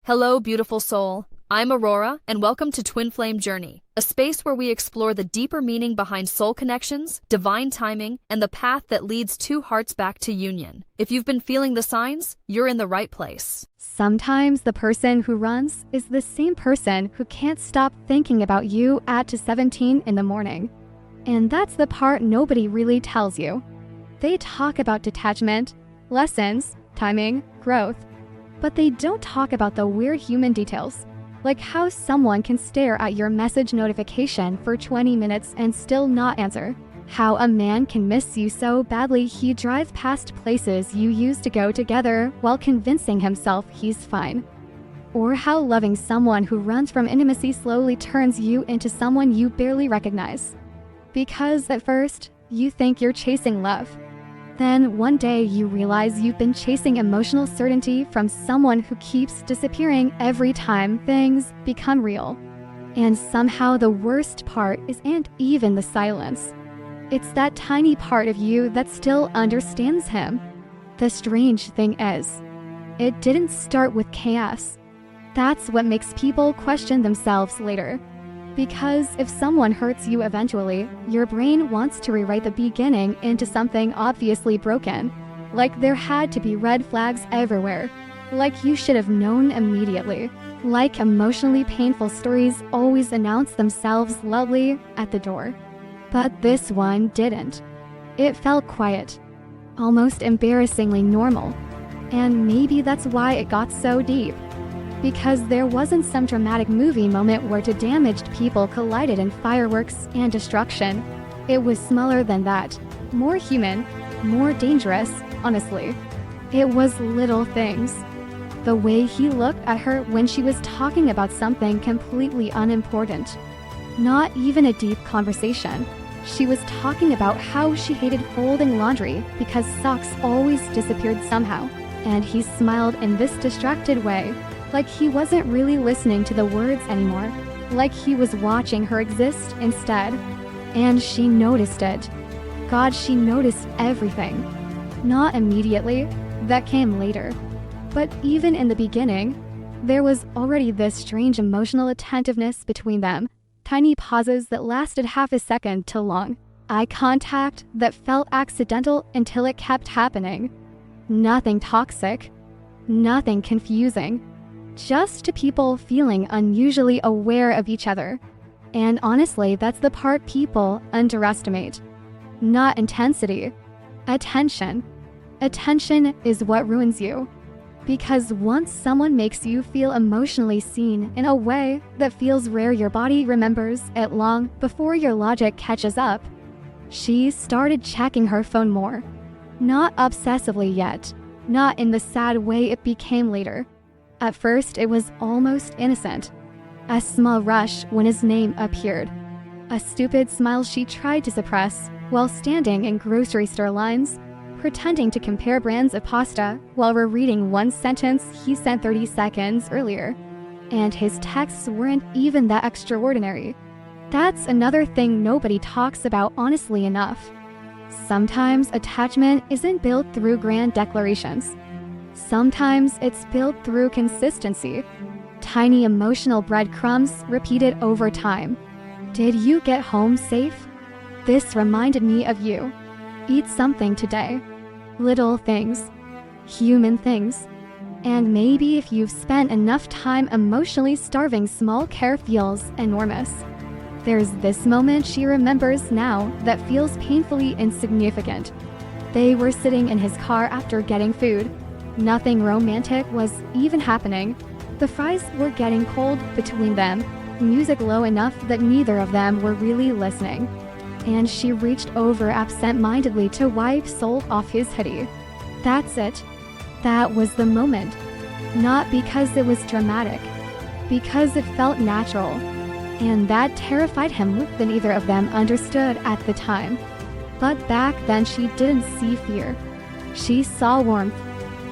Hello, beautiful soul. I'm Aurora, and welcome to Twin Flame Journey, a space where we explore the deeper meaning behind soul connections, divine timing, and the path that leads two hearts back to union. If you've been feeling the signs, you're in the right place. Sometimes the person who runs is the same person who can't stop thinking about you at 17 in the morning. And that's the part nobody really tells you. They talk about detachment, lessons, timing, growth, but they don't talk about the weird human details, like how someone can stare at your message notification for 20 minutes and still not answer. How a man can miss you so badly he drives past places you used to go together while convincing himself he's fine. Or how loving someone who runs from intimacy slowly turns you into someone you barely recognize. Because at first, you think you're chasing love. Then one day you realize you've been chasing emotional certainty from someone who keeps disappearing every time things become real. And somehow the worst part isn't even the silence. It's that tiny part of you that still understands him. The strange thing is, it didn't start with chaos. That's what makes people question themselves later. Because if someone hurts you eventually, your brain wants to rewrite the beginning into something obviously broken. Like there had to be red flags everywhere. Like you should have known immediately. Like emotionally painful stories always announce themselves loudly at the door. But this one didn't. It felt quiet. Almost embarrassingly normal. And maybe that's why it got so deep. Because there wasn't some dramatic movie moment where two damaged people collided in fireworks and destruction. It was smaller than that. More human. More dangerous, honestly. It was little things. The way he looked at her when she was talking about something completely unimportant. Not even a deep conversation. She was talking about how she hated folding laundry because socks always disappeared somehow. And he smiled in this distracted way. Like he wasn't really listening to the words anymore. Like he was watching her exist instead. And she noticed it. God, she noticed everything. Not immediately, that came later. But even in the beginning, there was already this strange emotional attentiveness between them. Tiny pauses that lasted half a second too long. Eye contact that felt accidental until it kept happening. Nothing toxic. Nothing confusing. Just two people feeling unusually aware of each other. And honestly, that's the part people underestimate. Not intensity. Attention. Attention is what ruins you. Because once someone makes you feel emotionally seen in a way that feels rare, your body remembers it long before your logic catches up. She started checking her phone more. Not obsessively yet. Not in the sad way it became later. At first, it was almost innocent. A small rush when his name appeared. A stupid smile she tried to suppress while standing in grocery store lines, pretending to compare brands of pasta while rereading one sentence he sent 30 seconds earlier. And his texts weren't even that extraordinary. That's another thing nobody talks about honestly enough. Sometimes attachment isn't built through grand declarations. Sometimes it's built through consistency. Tiny emotional breadcrumbs repeated over time. Did you get home safe? This reminded me of you. Eat something today. Little things. Human things. And maybe if you've spent enough time emotionally starving, small care feels enormous. There's this moment she remembers now that feels painfully insignificant. They were sitting in his car after getting food. Nothing romantic was even happening. The fries were getting cold between them, music low enough that neither of them were really listening. And she reached over absent-mindedly to wipe salt off his hoodie. That's it. That was the moment. Not because it was dramatic, because it felt natural. And that terrified him more than either of them understood at the time. But back then she didn't see fear. She saw warmth.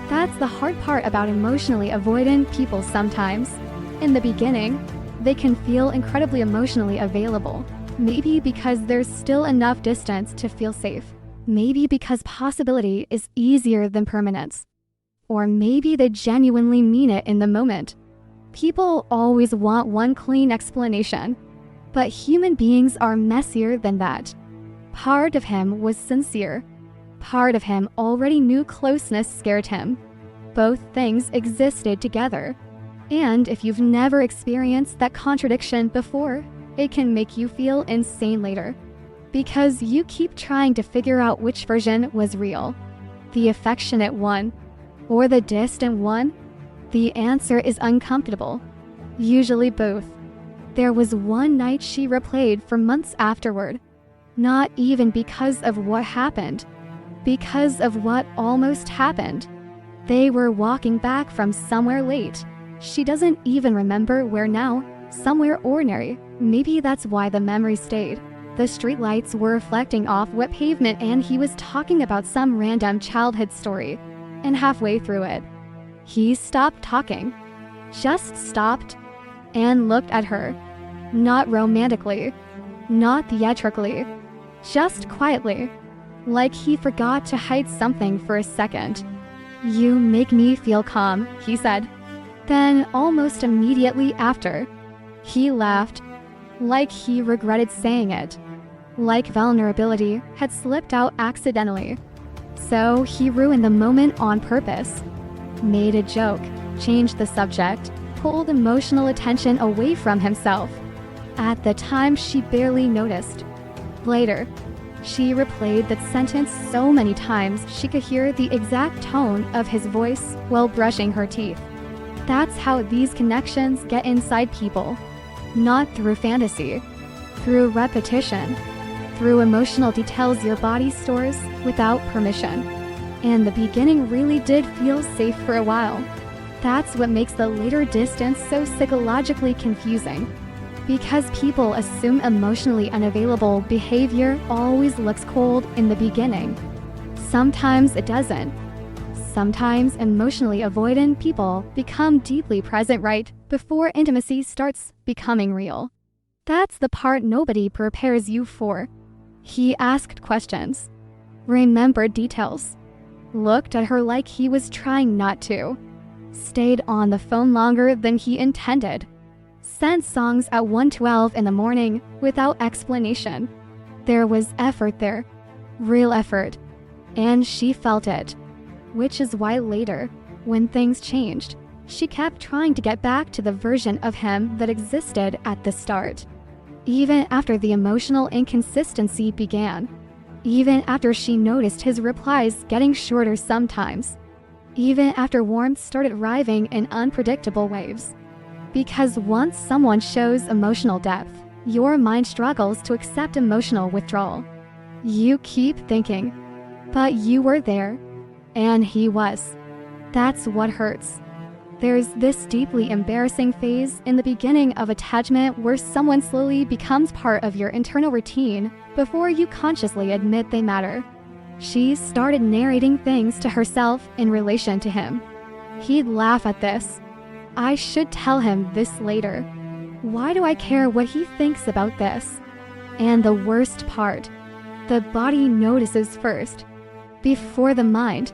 That's the hard part about emotionally avoidant people sometimes. In the beginning, they can feel incredibly emotionally available. Maybe because there's still enough distance to feel safe. Maybe because possibility is easier than permanence. Or maybe they genuinely mean it in the moment. People always want one clean explanation, but human beings are messier than that. Part of him was sincere. Part of him already knew closeness scared him. Both things existed together. And if you've never experienced that contradiction before, it can make you feel insane later. Because you keep trying to figure out which version was real. The affectionate one, or the distant one? The answer is uncomfortable. Usually both. There was one night she replayed for months afterward. Not even because of what happened. Because of what almost happened. They were walking back from somewhere late. She doesn't even remember where now. Somewhere ordinary. Maybe that's why the memory stayed. The streetlights were reflecting off wet pavement and he was talking about some random childhood story. And halfway through it, he stopped talking. Just stopped and looked at her. Not romantically. Not theatrically. Just quietly. Like he forgot to hide something for a second. "You make me feel calm," he said. Then, almost immediately after, he laughed. Like he regretted saying it. Like vulnerability had slipped out accidentally. So he ruined the moment on purpose. Made a joke, changed the subject, pulled emotional attention away from himself. At the time, she barely noticed. Later, she replayed that sentence so many times she could hear the exact tone of his voice while brushing her teeth. That's how these connections get inside people. Not through fantasy, through repetition, through emotional details your body stores without permission. And the beginning really did feel safe for a while. That's what makes the later distance so psychologically confusing. Because people assume emotionally unavailable behavior always looks cold in the beginning. Sometimes it doesn't. Sometimes emotionally avoidant people become deeply present right before intimacy starts becoming real. That's the part nobody prepares you for. He asked questions, remembered details, looked at her like he was trying not to, stayed on the phone longer than he intended, sent songs at 1:12 in the morning without explanation. There was effort there, real effort, and she felt it. Which is why later, when things changed, she kept trying to get back to the version of him that existed at the start. Even after the emotional inconsistency began. Even after she noticed his replies getting shorter sometimes. Even after warmth started arriving in unpredictable waves. Because once someone shows emotional depth, your mind struggles to accept emotional withdrawal. You keep thinking, but you were there. And he was. That's what hurts. There's this deeply embarrassing phase in the beginning of attachment where someone slowly becomes part of your internal routine before you consciously admit they matter. She started narrating things to herself in relation to him. He'd laugh at this. I should tell him this later. Why do I care what he thinks about this? And the worst part, the body notices first, before the mind.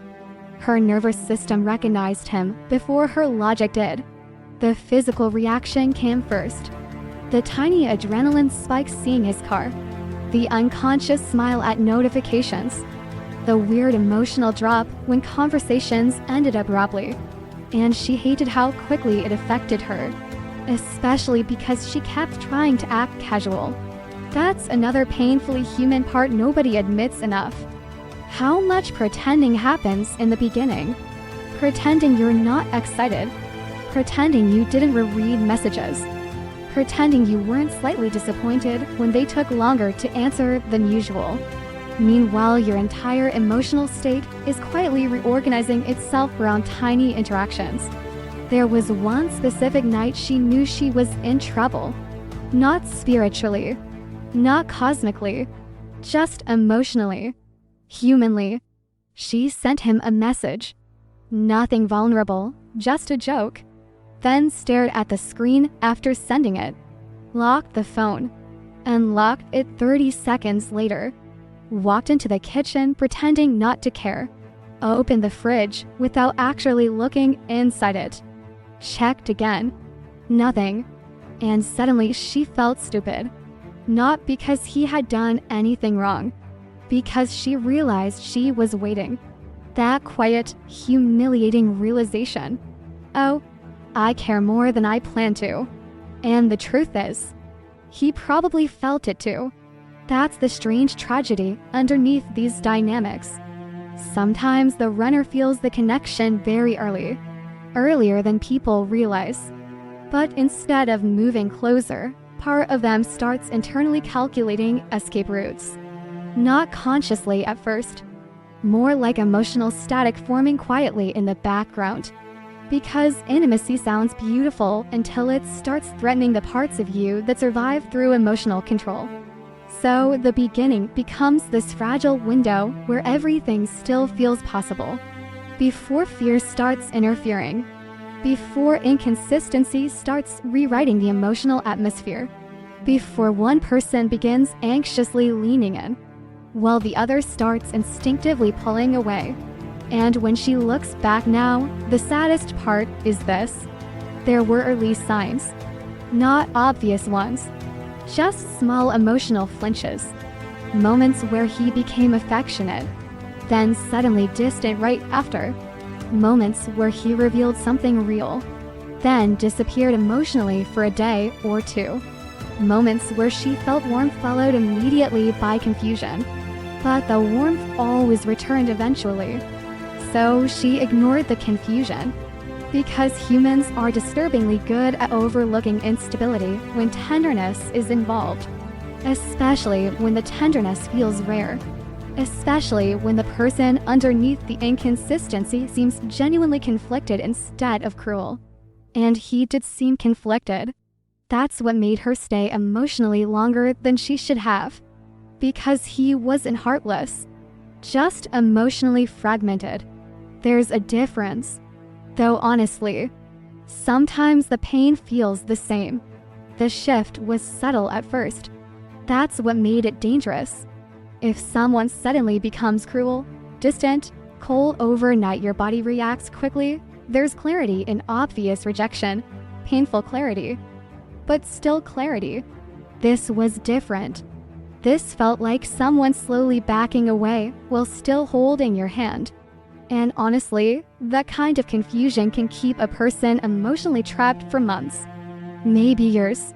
Her nervous system recognized him before her logic did. The physical reaction came first. The tiny adrenaline spike seeing his car. The unconscious smile at notifications. The weird emotional drop when conversations ended abruptly. And she hated how quickly it affected her. Especially because she kept trying to act casual. That's another painfully human part nobody admits enough. How much pretending happens in the beginning? Pretending you're not excited. Pretending you didn't reread messages. Pretending you weren't slightly disappointed when they took longer to answer than usual. Meanwhile, your entire emotional state is quietly reorganizing itself around tiny interactions. There was one specific night she knew she was in trouble. Not spiritually. Not cosmically. Just emotionally. Humanly. She sent him a message. Nothing vulnerable, just a joke. Then stared at the screen after sending it. Locked the phone. Unlocked it 30 seconds later. Walked into the kitchen pretending not to care. Opened the fridge without actually looking inside it. Checked again. Nothing. And suddenly she felt stupid. Not because he had done anything wrong, because she realized she was waiting. That quiet, humiliating realization. Oh, I care more than I plan to. And the truth is, he probably felt it too. That's the strange tragedy underneath these dynamics. Sometimes the runner feels the connection very early, earlier than people realize. But instead of moving closer, part of them starts internally calculating escape routes. Not consciously at first, more like emotional static forming quietly in the background. Because intimacy sounds beautiful until it starts threatening the parts of you that survive through emotional control. So the beginning becomes this fragile window where everything still feels possible. Before fear starts interfering. Before inconsistency starts rewriting the emotional atmosphere. Before one person begins anxiously leaning in, while the other starts instinctively pulling away. And when she looks back now, the saddest part is this. There were early signs. Not obvious ones. Just small emotional flinches. Moments where he became affectionate, then suddenly distant right after. Moments where he revealed something real, then disappeared emotionally for a day or two. Moments where she felt warmth followed immediately by confusion. But the warmth always returned eventually. So she ignored the confusion. Because humans are disturbingly good at overlooking instability when tenderness is involved. Especially when the tenderness feels rare. Especially when the person underneath the inconsistency seems genuinely conflicted instead of cruel. And he did seem conflicted. That's what made her stay emotionally longer than she should have. Because he wasn't heartless. Just emotionally fragmented. There's a difference. Though honestly, sometimes the pain feels the same. The shift was subtle at first. That's what made it dangerous. If someone suddenly becomes cruel, distant, cold overnight, your body reacts quickly. There's clarity in obvious rejection, painful clarity, but still clarity. This was different. This felt like someone slowly backing away while still holding your hand. And honestly, that kind of confusion can keep a person emotionally trapped for months, maybe years.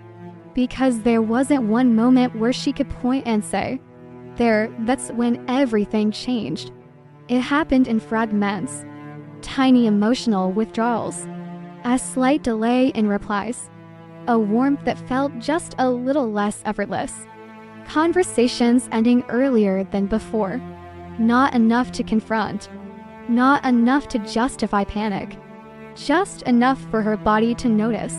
Because there wasn't one moment where she could point and say, that's when everything changed. It happened in fragments, tiny emotional withdrawals, a slight delay in replies, a warmth that felt just a little less effortless, conversations ending earlier than before, not enough to confront, not enough to justify panic, just enough for her body to notice.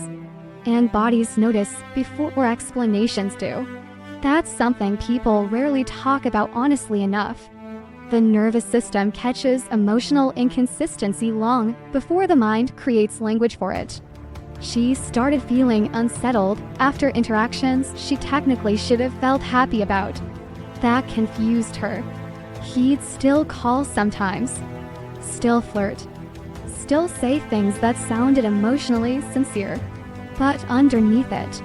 And bodies notice before explanations do. That's something people rarely talk about honestly enough. The nervous system catches emotional inconsistency long before the mind creates language for it. She started feeling unsettled after interactions she technically should have felt happy about. That confused her. He'd still call sometimes, still flirt, still say things that sounded emotionally sincere. But underneath it,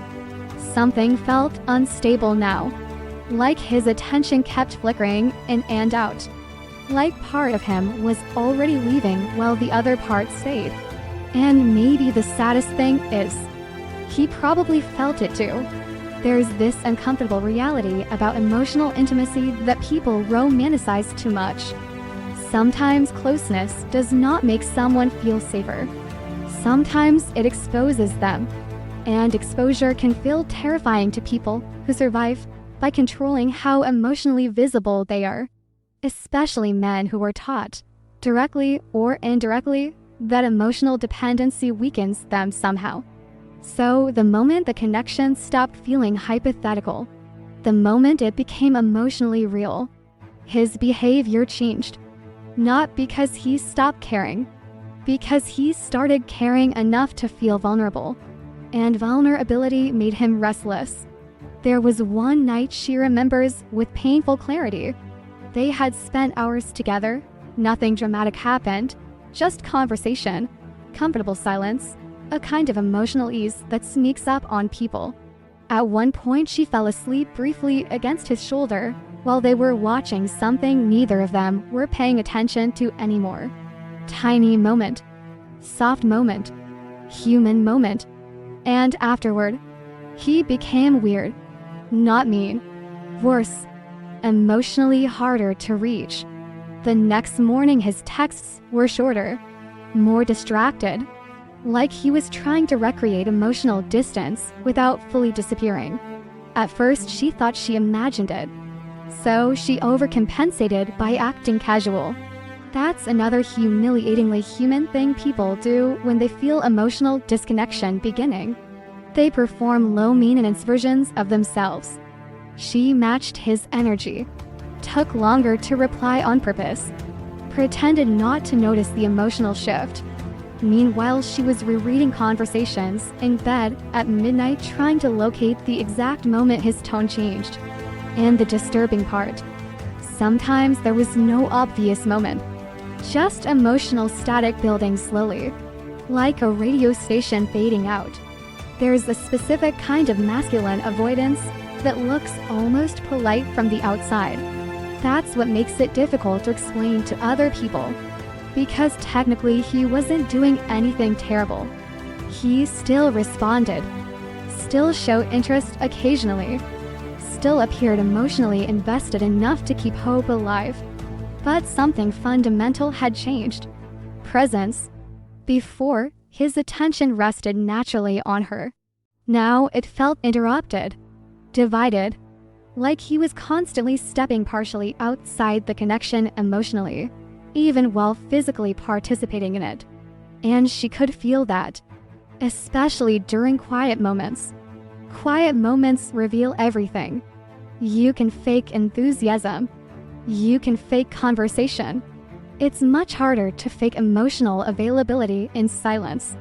something felt unstable now. Like his attention kept flickering in and out. Like part of him was already leaving while the other part stayed. And maybe the saddest thing is, he probably felt it too. There's this uncomfortable reality about emotional intimacy that people romanticize too much. Sometimes closeness does not make someone feel safer. Sometimes it exposes them. And exposure can feel terrifying to people who survive by controlling how emotionally visible they are. Especially men who are taught, directly or indirectly, that emotional dependency weakens them somehow. So the moment the connection stopped feeling hypothetical, the moment it became emotionally real, his behavior changed. Not because he stopped caring, because he started caring enough to feel vulnerable. And vulnerability made him restless. There was one night she remembers with painful clarity. They had spent hours together. Nothing dramatic happened, just conversation, comfortable silence. a kind of emotional ease that sneaks up on people. At one point, she fell asleep briefly against his shoulder while they were watching something neither of them were paying attention to anymore. Tiny moment, soft moment, human moment. And afterward, he became weird, not mean, worse, emotionally harder to reach. The next morning his texts were shorter, more distracted, like he was trying to recreate emotional distance without fully disappearing. At first she thought she imagined it, so she overcompensated by acting casual. That's another humiliatingly human thing people do when they feel emotional disconnection beginning. They perform low maintenance versions of themselves. She matched his energy, took longer to reply on purpose, pretended not to notice the emotional shift. Meanwhile, she was rereading conversations in bed at midnight, trying to locate the exact moment his tone changed. And the disturbing part, sometimes there was no obvious moment, just emotional static building slowly, like a radio station fading out. There's a specific kind of masculine avoidance that looks almost polite from the outside. That's what makes it difficult to explain to other people. Because technically he wasn't doing anything terrible. He still responded, still showed interest occasionally, still appeared emotionally invested enough to keep hope alive. But something fundamental had changed. Presence. Before, his attention rested naturally on her. Now it felt interrupted, divided, like he was constantly stepping partially outside the connection emotionally, even while physically participating in it. And she could feel that, especially during quiet moments. Quiet moments reveal everything. You can fake enthusiasm. You can fake conversation. It's much harder to fake emotional availability in silence.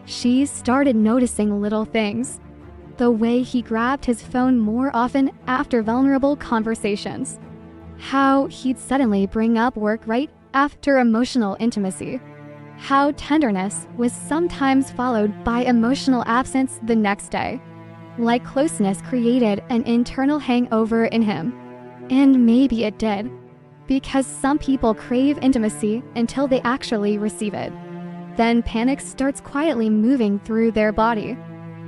She started noticing little things. The way he grabbed his phone more often after vulnerable conversations. How he'd suddenly bring up work right after emotional intimacy. How tenderness was sometimes followed by emotional absence the next day. Like closeness created an internal hangover in him. And maybe it did. Because some people crave intimacy until they actually receive it. Then panic starts quietly moving through their body.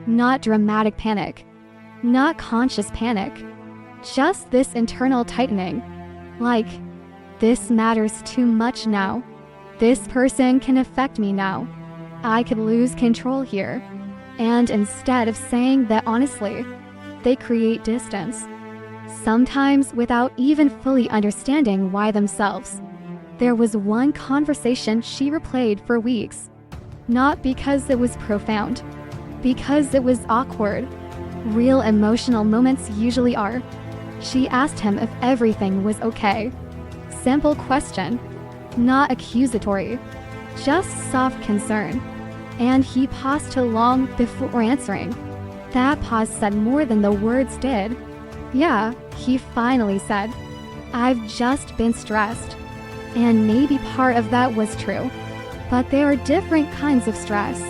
Not dramatic panic. Not conscious panic. Just this internal tightening. Like, this matters too much now. This person can affect me now. I could lose control here. And instead of saying that honestly, they create distance. Sometimes without even fully understanding why themselves. There was one conversation she replayed for weeks. Not because it was profound. Because it was awkward. Real emotional moments usually are. She asked him if everything was okay. Simple question, not accusatory, just soft concern. And he paused too long before answering. That pause said more than the words did. Yeah, he finally said, I've just been stressed. And maybe part of that was true. But there are different kinds of stress.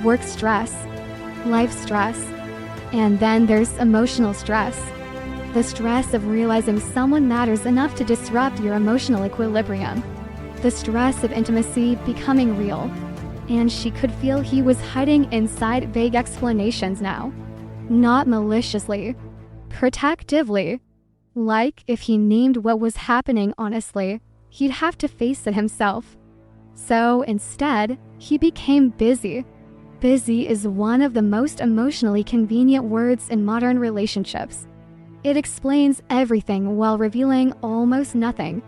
Work stress, life stress, and then there's emotional stress. The stress of realizing someone matters enough to disrupt your emotional equilibrium. The stress of intimacy becoming real. And she could feel he was hiding inside vague explanations now. Not maliciously. Protectively. Like if he named what was happening honestly, he'd have to face it himself. So instead, he became busy. Busy is one of the most emotionally convenient words in modern relationships. It explains everything while revealing almost nothing.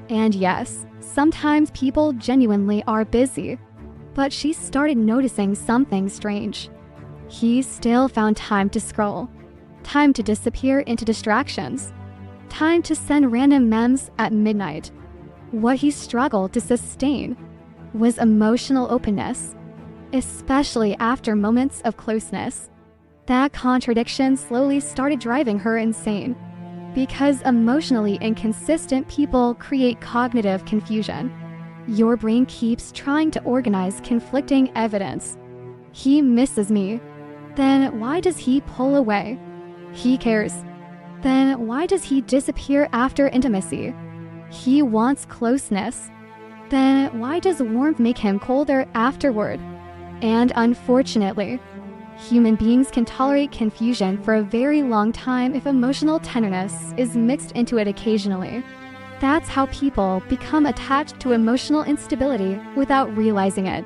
And yes, sometimes people genuinely are busy. But she started noticing something strange. He still found time to scroll. Time to disappear into distractions. Time to send random memes at midnight. What he struggled to sustain was emotional openness, especially after moments of closeness. That contradiction slowly started driving her insane. Because emotionally inconsistent people create cognitive confusion. Your brain keeps trying to organize conflicting evidence. He misses me. Then why does he pull away? He cares. Then why does he disappear after intimacy? He wants closeness. Then why does warmth make him colder afterward? And unfortunately, human beings can tolerate confusion for a very long time if emotional tenderness is mixed into it occasionally. That's how people become attached to emotional instability without realizing it.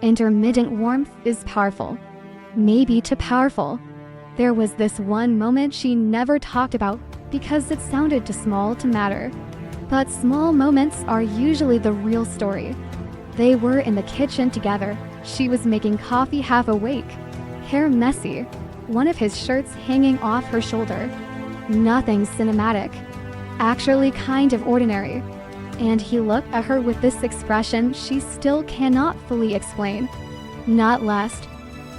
Intermittent warmth is powerful. Maybe too powerful. There was this one moment she never talked about because it sounded too small to matter. But small moments are usually the real story. They were in the kitchen together. She was making coffee half awake, hair messy, one of his shirts hanging off her shoulder. Nothing cinematic, actually kind of ordinary. And he looked at her with this expression she still cannot fully explain. Not lust,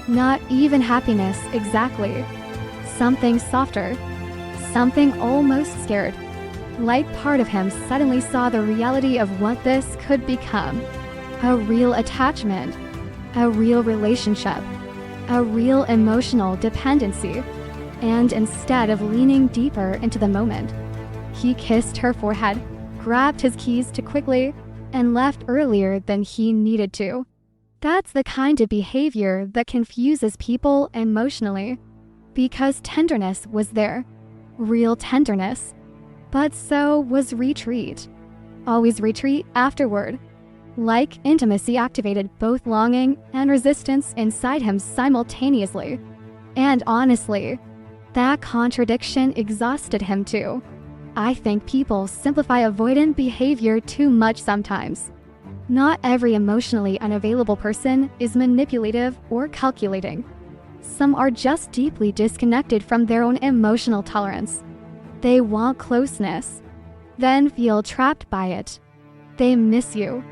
not even happiness exactly. Something softer, something almost scared. Like part of him suddenly saw the reality of what this could become. A real attachment, a real relationship, a real emotional dependency. And instead of leaning deeper into the moment, he kissed her forehead, grabbed his keys too quickly, and left earlier than he needed to. That's the kind of behavior that confuses people emotionally. Because tenderness was there, real tenderness. But so was retreat. Always retreat afterward. Like intimacy activated both longing and resistance inside him simultaneously. And honestly, that contradiction exhausted him too. I think people simplify avoidant behavior too much sometimes. Not every emotionally unavailable person is manipulative or calculating. Some are just deeply disconnected from their own emotional tolerance. They want closeness, then feel trapped by it. They miss you,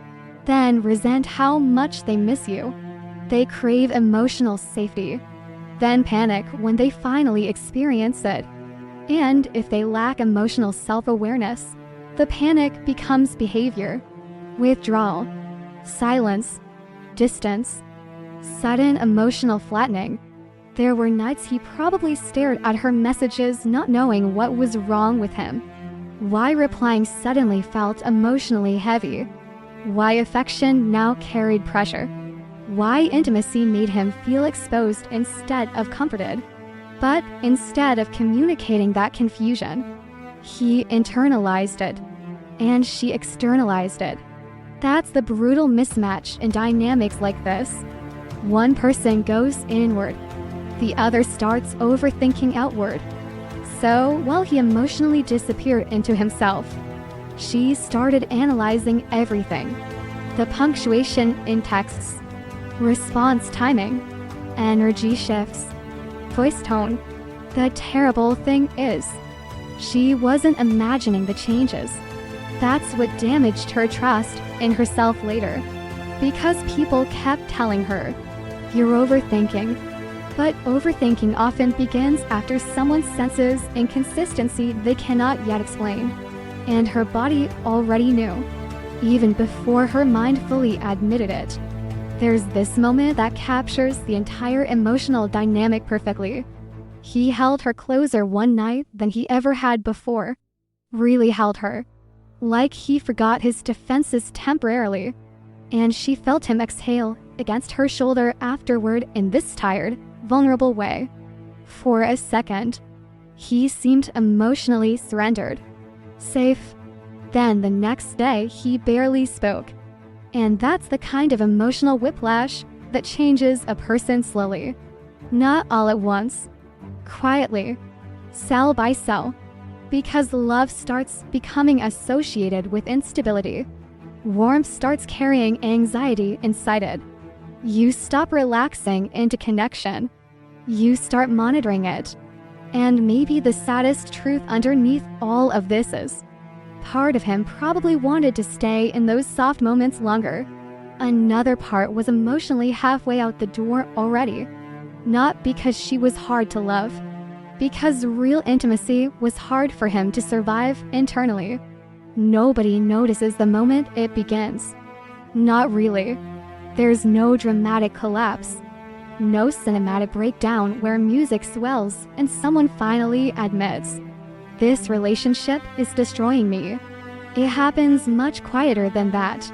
then resent how much they miss you. They crave emotional safety, then panic when they finally experience it. And if they lack emotional self-awareness, the panic becomes behavior. Withdrawal, silence, distance, sudden emotional flattening. There were nights he probably stared at her messages not knowing what was wrong with him. Why replying suddenly felt emotionally heavy. Why affection now carried pressure. Why intimacy made him feel exposed instead of comforted. But instead of communicating that confusion, he internalized it, and she externalized it. That's the brutal mismatch in dynamics like this. One person goes inward, the other starts overthinking outward. So, while he emotionally disappeared into himself, she started analyzing everything. The punctuation in texts, response timing, energy shifts, voice tone. The terrible thing is, she wasn't imagining the changes. That's what damaged her trust in herself later. Because people kept telling her, "You're overthinking." But overthinking often begins after someone senses inconsistency they cannot yet explain. And her body already knew, even before her mind fully admitted it. There's this moment that captures the entire emotional dynamic perfectly. He held her closer one night than he ever had before. Really held her. Like he forgot his defenses temporarily. And she felt him exhale against her shoulder afterward in this tired, vulnerable way. For a second, he seemed emotionally surrendered. Safe. Then the next day, he barely spoke. And that's the kind of emotional whiplash that changes a person slowly. Not all at once. Quietly. Cell by cell. Because love starts becoming associated with instability. Warmth starts carrying anxiety inside it. You stop relaxing into connection. You start monitoring it. And maybe the saddest truth underneath all of this is, part of him probably wanted to stay in those soft moments longer. Another part was emotionally halfway out the door already. Not because she was hard to love, because real intimacy was hard for him to survive internally. Nobody notices the moment it begins. Not really. There's no dramatic collapse. No cinematic breakdown where music swells and someone finally admits, "This relationship is destroying me." It happens much quieter than that.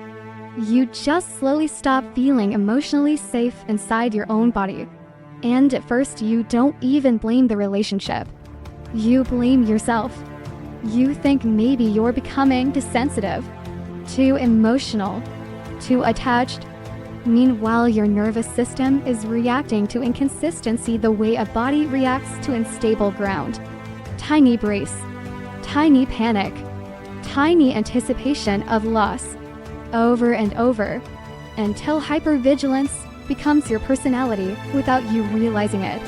You just slowly stop feeling emotionally safe inside your own body. And at first, you don't even blame the relationship. You blame yourself. You think maybe you're becoming too sensitive, too emotional, too attached. Meanwhile, your nervous system is reacting to inconsistency the way a body reacts to unstable ground. Tiny brace, tiny panic, tiny anticipation of loss, over and over, until hypervigilance becomes your personality without you realizing it.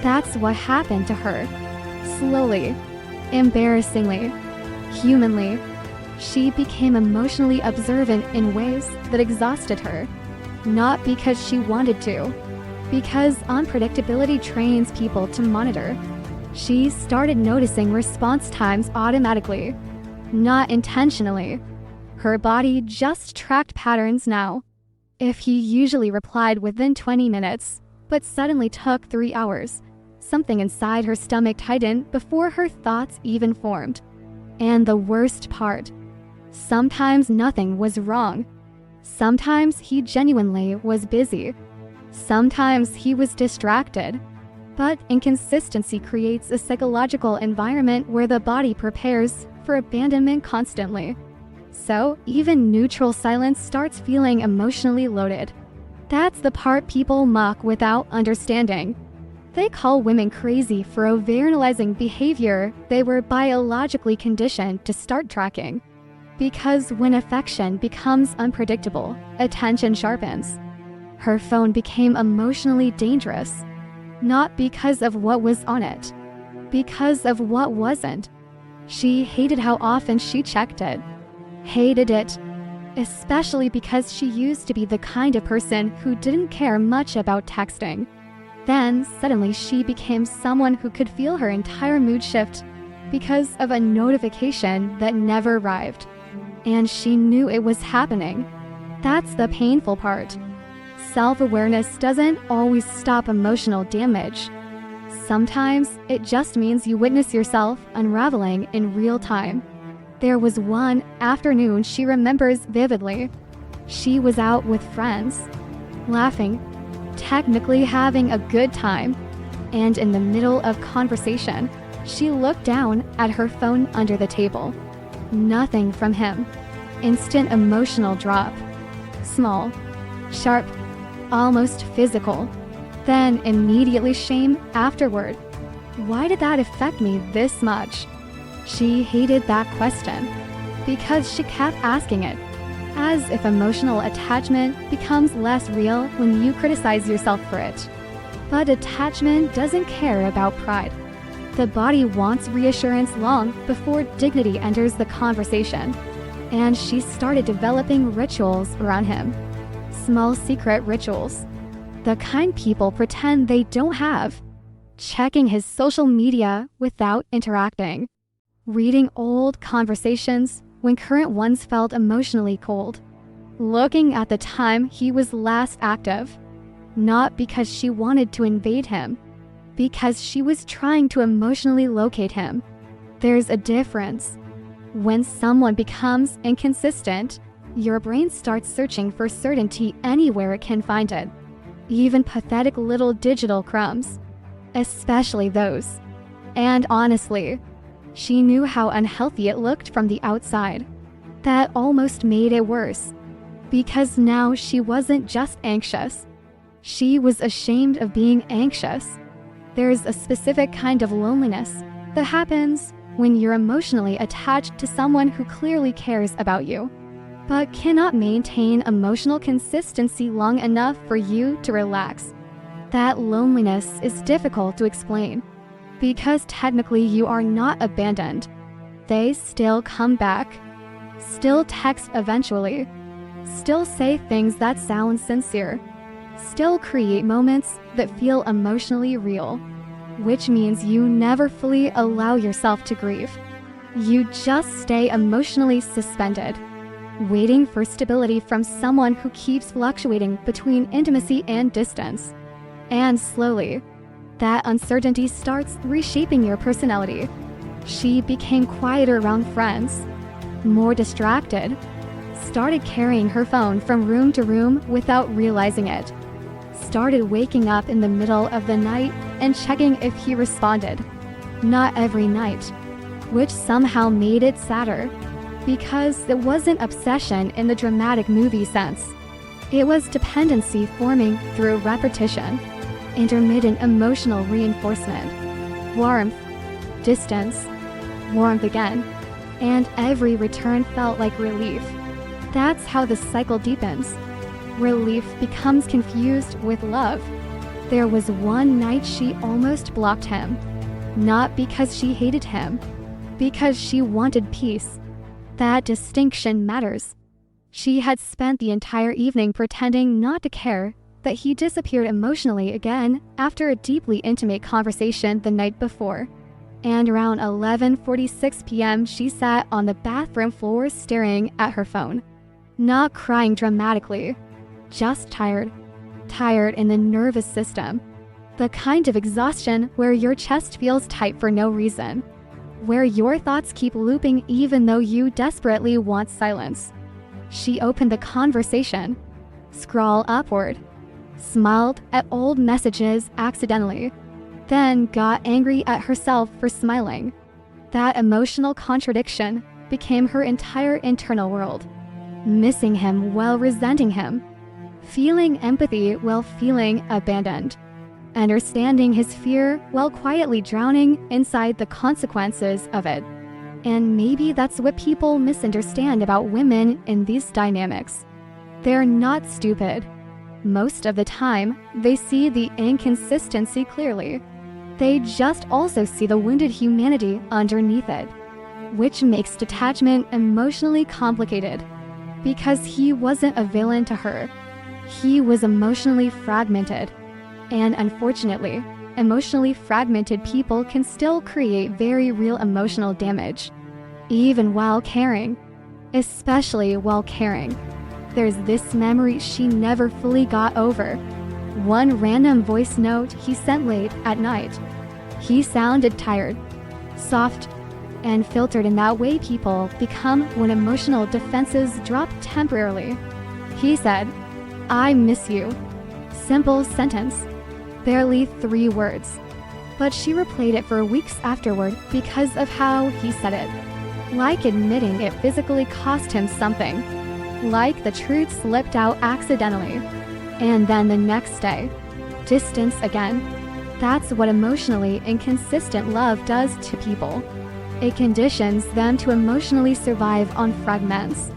That's what happened to her. Slowly, embarrassingly, humanly, she became emotionally observant in ways that exhausted her. Not because she wanted to, because unpredictability trains people to monitor. She started noticing response times automatically, not intentionally. Her body just tracked patterns now. If he usually replied within 20 minutes, but suddenly took 3 hours, something inside her stomach tightened before her thoughts even formed. And the worst part, sometimes nothing was wrong. Sometimes he genuinely was busy. Sometimes he was distracted. But inconsistency creates a psychological environment where the body prepares for abandonment constantly. So even neutral silence starts feeling emotionally loaded. That's the part people mock without understanding. They call women crazy for overanalyzing behavior they were biologically conditioned to start tracking. Because when affection becomes unpredictable, attention sharpens. Her phone became emotionally dangerous. Not because of what was on it, because of what wasn't. She hated how often she checked it. Hated it, especially because she used to be the kind of person who didn't care much about texting. Then, suddenly, she became someone who could feel her entire mood shift because of a notification that never arrived. And she knew it was happening. That's the painful part. Self-awareness doesn't always stop emotional damage. Sometimes it just means you witness yourself unraveling in real time. There was one afternoon she remembers vividly. She was out with friends, laughing, technically having a good time, and in the middle of conversation, she looked down at her phone under the table. Nothing from him. Instant emotional drop. Small, sharp, almost physical. Then immediately shame afterward. Why did that affect me this much? She hated that question because she kept asking it, as if emotional attachment becomes less real when you criticize yourself for it. But attachment doesn't care about pride. The body wants reassurance long before dignity enters the conversation. And she started developing rituals around him. Small secret rituals. The kind people pretend they don't have. Checking his social media without interacting. Reading old conversations when current ones felt emotionally cold. Looking at the time he was last active. Not because she wanted to invade him, because she was trying to emotionally locate him. There's a difference. When someone becomes inconsistent, your brain starts searching for certainty anywhere it can find it. Even pathetic little digital crumbs. Especially those. And honestly, she knew how unhealthy it looked from the outside. That almost made it worse. Because now she wasn't just anxious. She was ashamed of being anxious. There's a specific kind of loneliness that happens when you're emotionally attached to someone who clearly cares about you, but cannot maintain emotional consistency long enough for you to relax. That loneliness is difficult to explain, because technically you are not abandoned. They still come back, still text eventually, still say things that sound sincere, still create moments that feel emotionally real, which means you never fully allow yourself to grieve. You just stay emotionally suspended, waiting for stability from someone who keeps fluctuating between intimacy and distance. And slowly, that uncertainty starts reshaping your personality. She became quieter around friends, more distracted, started carrying her phone from room to room without realizing it, started waking up in the middle of the night and checking if he responded. Not every night, which somehow made it sadder, because it wasn't obsession in the dramatic movie sense. It was dependency forming through repetition, intermittent emotional reinforcement, warmth, distance, warmth again, and every return felt like relief. That's how the cycle deepens. Relief becomes confused with love. There was one night she almost blocked him, not because she hated him, because she wanted peace. That distinction matters. She had spent the entire evening pretending not to care that he disappeared emotionally again after a deeply intimate conversation the night before. And around 11:46 p.m. she sat on the bathroom floor staring at her phone. Not crying dramatically, just tired. Tired in the nervous system. The kind of exhaustion where your chest feels tight for no reason. Where your thoughts keep looping even though you desperately want silence. She opened the conversation, scroll upward, smiled at old messages accidentally, then got angry at herself for smiling. That emotional contradiction became her entire internal world. Missing him while resenting him. Feeling empathy while feeling abandoned. Understanding his fear while quietly drowning inside the consequences of it. And maybe that's what people misunderstand about women in these dynamics. They're not stupid. Most of the time, they see the inconsistency clearly. They just also see the wounded humanity underneath it, which makes detachment emotionally complicated. Because he wasn't a villain to her. He was emotionally fragmented. And unfortunately, emotionally fragmented people can still create very real emotional damage. Even while caring. Especially while caring. There's this memory she never fully got over. One random voice note he sent late at night. He sounded tired, soft, and filtered in that way people become when emotional defenses drop temporarily. He said, "I miss you." Simple sentence. Barely 3 words. But she replayed it for weeks afterward because of how he said it. Like admitting it physically cost him something. Like the truth slipped out accidentally. And then the next day, distance again. That's what emotionally inconsistent love does to people. It conditions them to emotionally survive on fragments.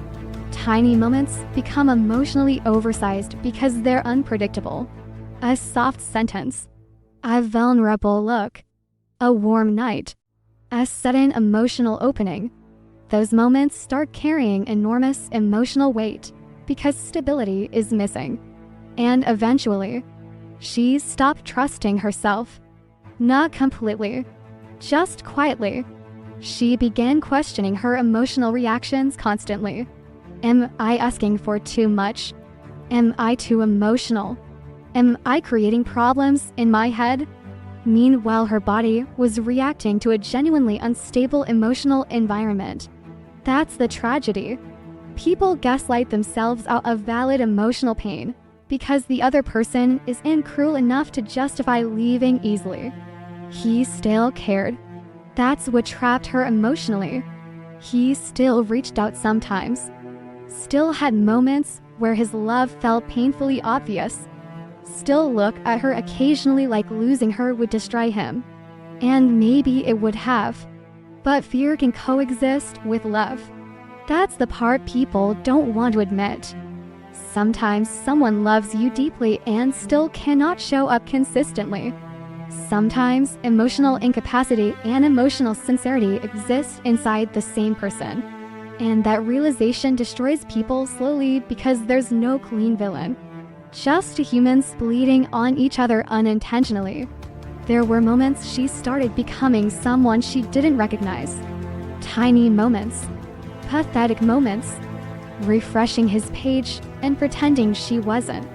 Tiny moments become emotionally oversized because they're unpredictable. A soft sentence. A vulnerable look. A warm night. A sudden emotional opening. Those moments start carrying enormous emotional weight because stability is missing. And eventually, she stopped trusting herself. Not completely, just quietly. She began questioning her emotional reactions constantly. Am I asking for too much? Am I too emotional? Am I creating problems in my head? Meanwhile, her body was reacting to a genuinely unstable emotional environment. That's the tragedy. People gaslight themselves out of valid emotional pain because the other person is cruel enough to justify leaving easily. He still cared. That's what trapped her emotionally. He still reached out sometimes. Still had moments where his love felt painfully obvious. Still looked at her occasionally like losing her would destroy him. And maybe it would have. But fear can coexist with love. That's the part people don't want to admit. Sometimes someone loves you deeply and still cannot show up consistently. Sometimes emotional incapacity and emotional sincerity exist inside the same person. And that realization destroys people slowly because there's no clean villain. Just humans bleeding on each other unintentionally. There were moments she started becoming someone she didn't recognize. Tiny moments. Pathetic moments. Refreshing his page and pretending she wasn't.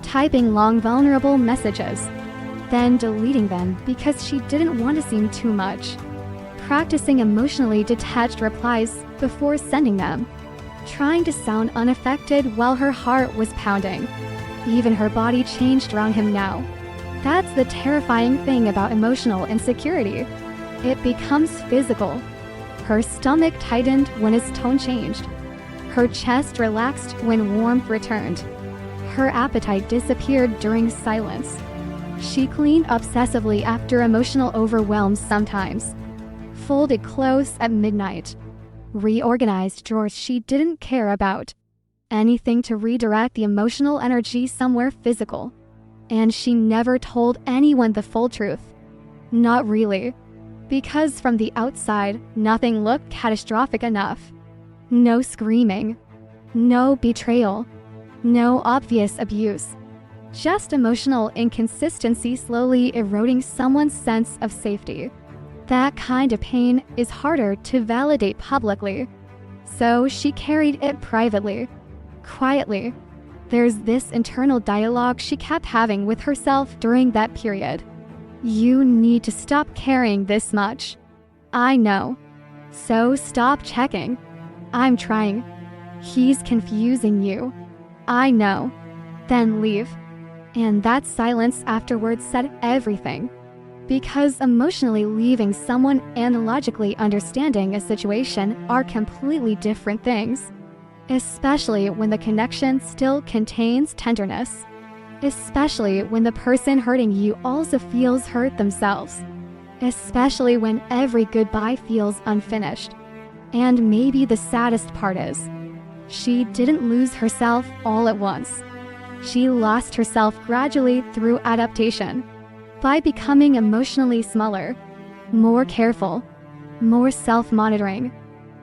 typing long vulnerable messages, then deleting them because she didn't want to seem too much, practicing emotionally detached replies before sending them, trying to sound unaffected while her heart was pounding. Even her body changed around him now. That's the terrifying thing about emotional insecurity. It becomes physical. Her stomach tightened when his tone changed. Her chest relaxed when warmth returned. Her appetite disappeared during silence. She cleaned obsessively after emotional overwhelm sometimes, folded clothes at midnight, reorganized drawers she didn't care about, anything to redirect the emotional energy somewhere physical. And she never told anyone the full truth. Not really. Because from the outside, nothing looked catastrophic enough. No screaming. No betrayal. No obvious abuse. Just emotional inconsistency slowly eroding someone's sense of safety. That kind of pain is harder to validate publicly. So she carried it privately, quietly. There's this internal dialogue she kept having with herself during that period. You need to stop caring this much. I know. So stop checking. I'm trying. He's confusing you. I know. Then leave. And that silence afterwards said everything. Because emotionally leaving someone and logically understanding a situation are completely different things. Especially when the connection still contains tenderness. Especially when the person hurting you also feels hurt themselves. Especially when every goodbye feels unfinished. And maybe the saddest part is, she didn't lose herself all at once. She lost herself gradually through adaptation. By becoming emotionally smaller, more careful, more self-monitoring,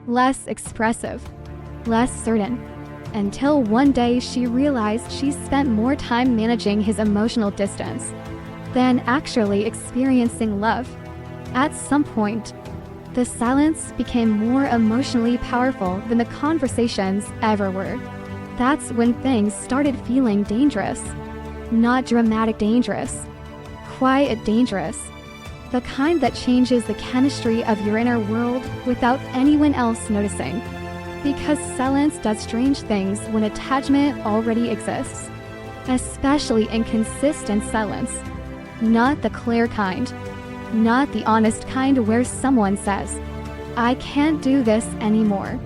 less expressive, less certain, until one day she realized she spent more time managing his emotional distance than actually experiencing love. At some point, the silence became more emotionally powerful than the conversations ever were. That's when things started feeling dangerous. Not dramatic dangerous. Quiet dangerous. The kind that changes the chemistry of your inner world without anyone else noticing. Because silence does strange things when attachment already exists. Especially inconsistent silence. Not the clear kind. Not the honest kind where someone says, I can't do this anymore.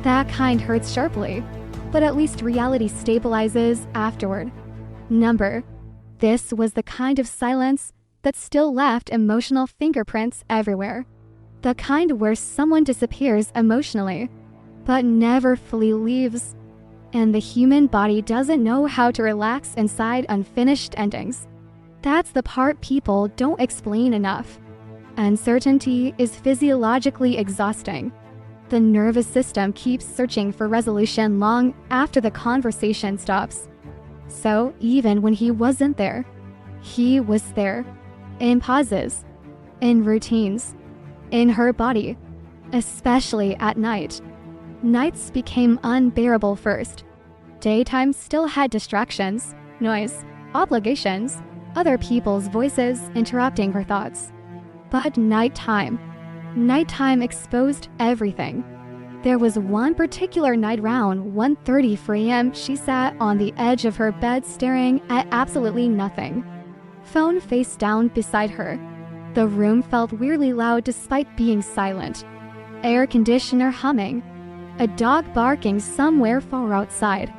That kind hurts sharply, but at least reality stabilizes afterward. This was the kind of silence that still left emotional fingerprints everywhere. The kind where someone disappears emotionally, but never fully leaves. And the human body doesn't know how to relax inside unfinished endings. That's the part people don't explain enough. Uncertainty is physiologically exhausting. The nervous system keeps searching for resolution long after the conversation stops. So even when he wasn't there, he was there. In pauses, in routines, in her body, especially at night. Nights became unbearable first. Daytime still had distractions, noise, obligations, other people's voices interrupting her thoughts. But nighttime exposed everything. There was one particular night around 1:30 a.m. she sat on the edge of her bed staring at absolutely nothing. Phone face down beside her. The room felt weirdly loud despite being silent. Air conditioner humming. A dog barking somewhere far outside.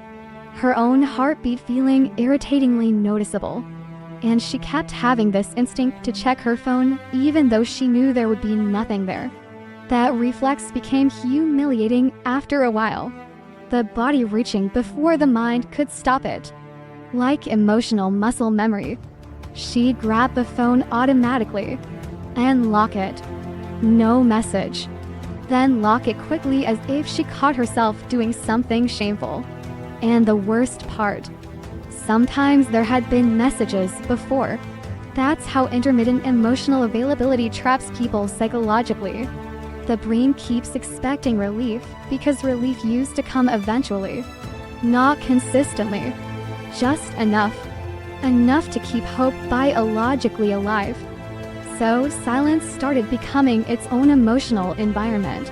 Her own heartbeat feeling irritatingly noticeable. And she kept having this instinct to check her phone even though she knew there would be nothing there. That reflex became humiliating after a while. The body reaching before the mind could stop it. Like emotional muscle memory, she'd grab the phone automatically and lock it. No message. Then lock it quickly as if she caught herself doing something shameful. And the worst part, sometimes there had been messages before. That's how intermittent emotional availability traps people psychologically. The brain keeps expecting relief because relief used to come eventually. Not consistently. Just enough. enough to keep hope biologically alive. So silence started becoming its own emotional environment,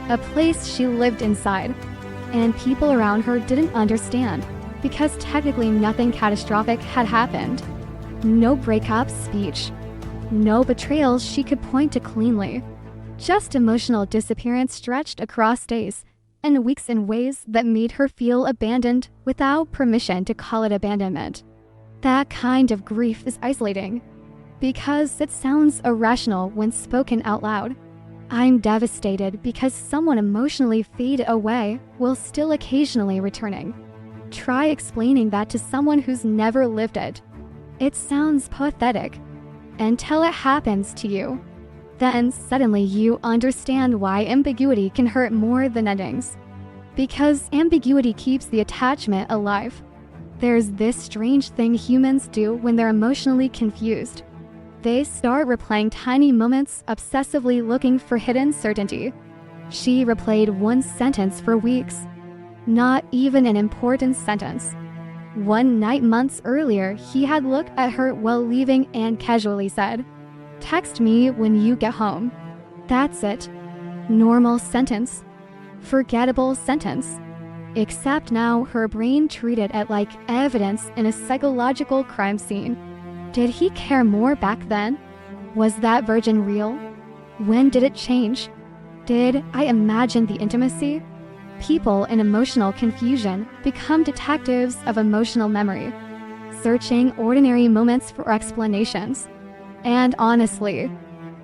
a place she lived inside, and people around her didn't understand because technically nothing catastrophic had happened. No breakup speech, no betrayals she could point to cleanly, just emotional disappearance stretched across days and weeks in ways that made her feel abandoned without permission to call it abandonment. That kind of grief is isolating because it sounds irrational when spoken out loud. I'm devastated because someone emotionally faded away while still occasionally returning. Try explaining that to someone who's never lived it. It sounds pathetic until it happens to you. Then suddenly you understand why ambiguity can hurt more than endings. Because ambiguity keeps the attachment alive. There's this strange thing humans do when they're emotionally confused. They start replaying tiny moments, obsessively looking for hidden certainty. She replayed one sentence for weeks. Not even an important sentence. One night months earlier, he had looked at her while leaving and casually said, "Text me when you get home." That's it. Normal sentence. Forgettable sentence. Except now her brain treated it like evidence in a psychological crime scene. Did he care more back then? Was that virgin real? When did it change? Did I imagine the intimacy? People in emotional confusion become detectives of emotional memory, searching ordinary moments for explanations. And honestly,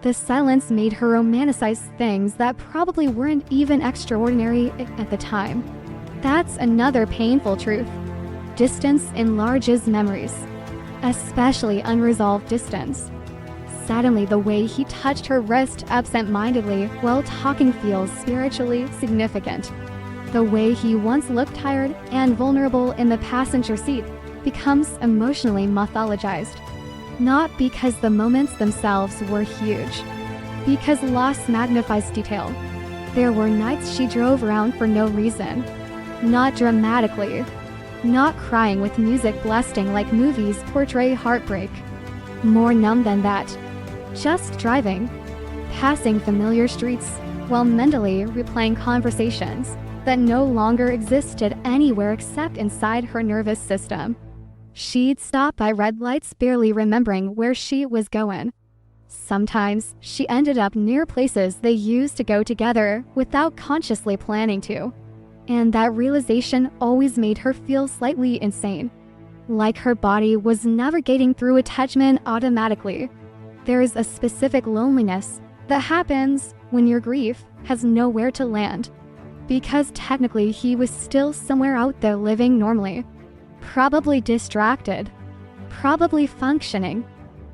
the silence made her romanticize things that probably weren't even extraordinary at the time. That's another painful truth. Distance enlarges memories, especially unresolved distance. Suddenly, the way he touched her wrist absent-mindedly while talking feels spiritually significant. The way he once looked tired and vulnerable in the passenger seat becomes emotionally mythologized. Not because the moments themselves were huge, because loss magnifies detail. There were nights she drove around for no reason, not dramatically, not crying with music blasting like movies portray heartbreak. More numb than that, just driving, passing familiar streets while mentally replaying conversations that no longer existed anywhere except inside her nervous system. She'd stop by red lights barely remembering where she was going. Sometimes she ended up near places they used to go together without consciously planning to. And that realization always made her feel slightly insane. Like her body was navigating through attachment automatically. There's a specific loneliness that happens when your grief has nowhere to land. Because technically he was still somewhere out there living normally. Probably distracted. Probably functioning.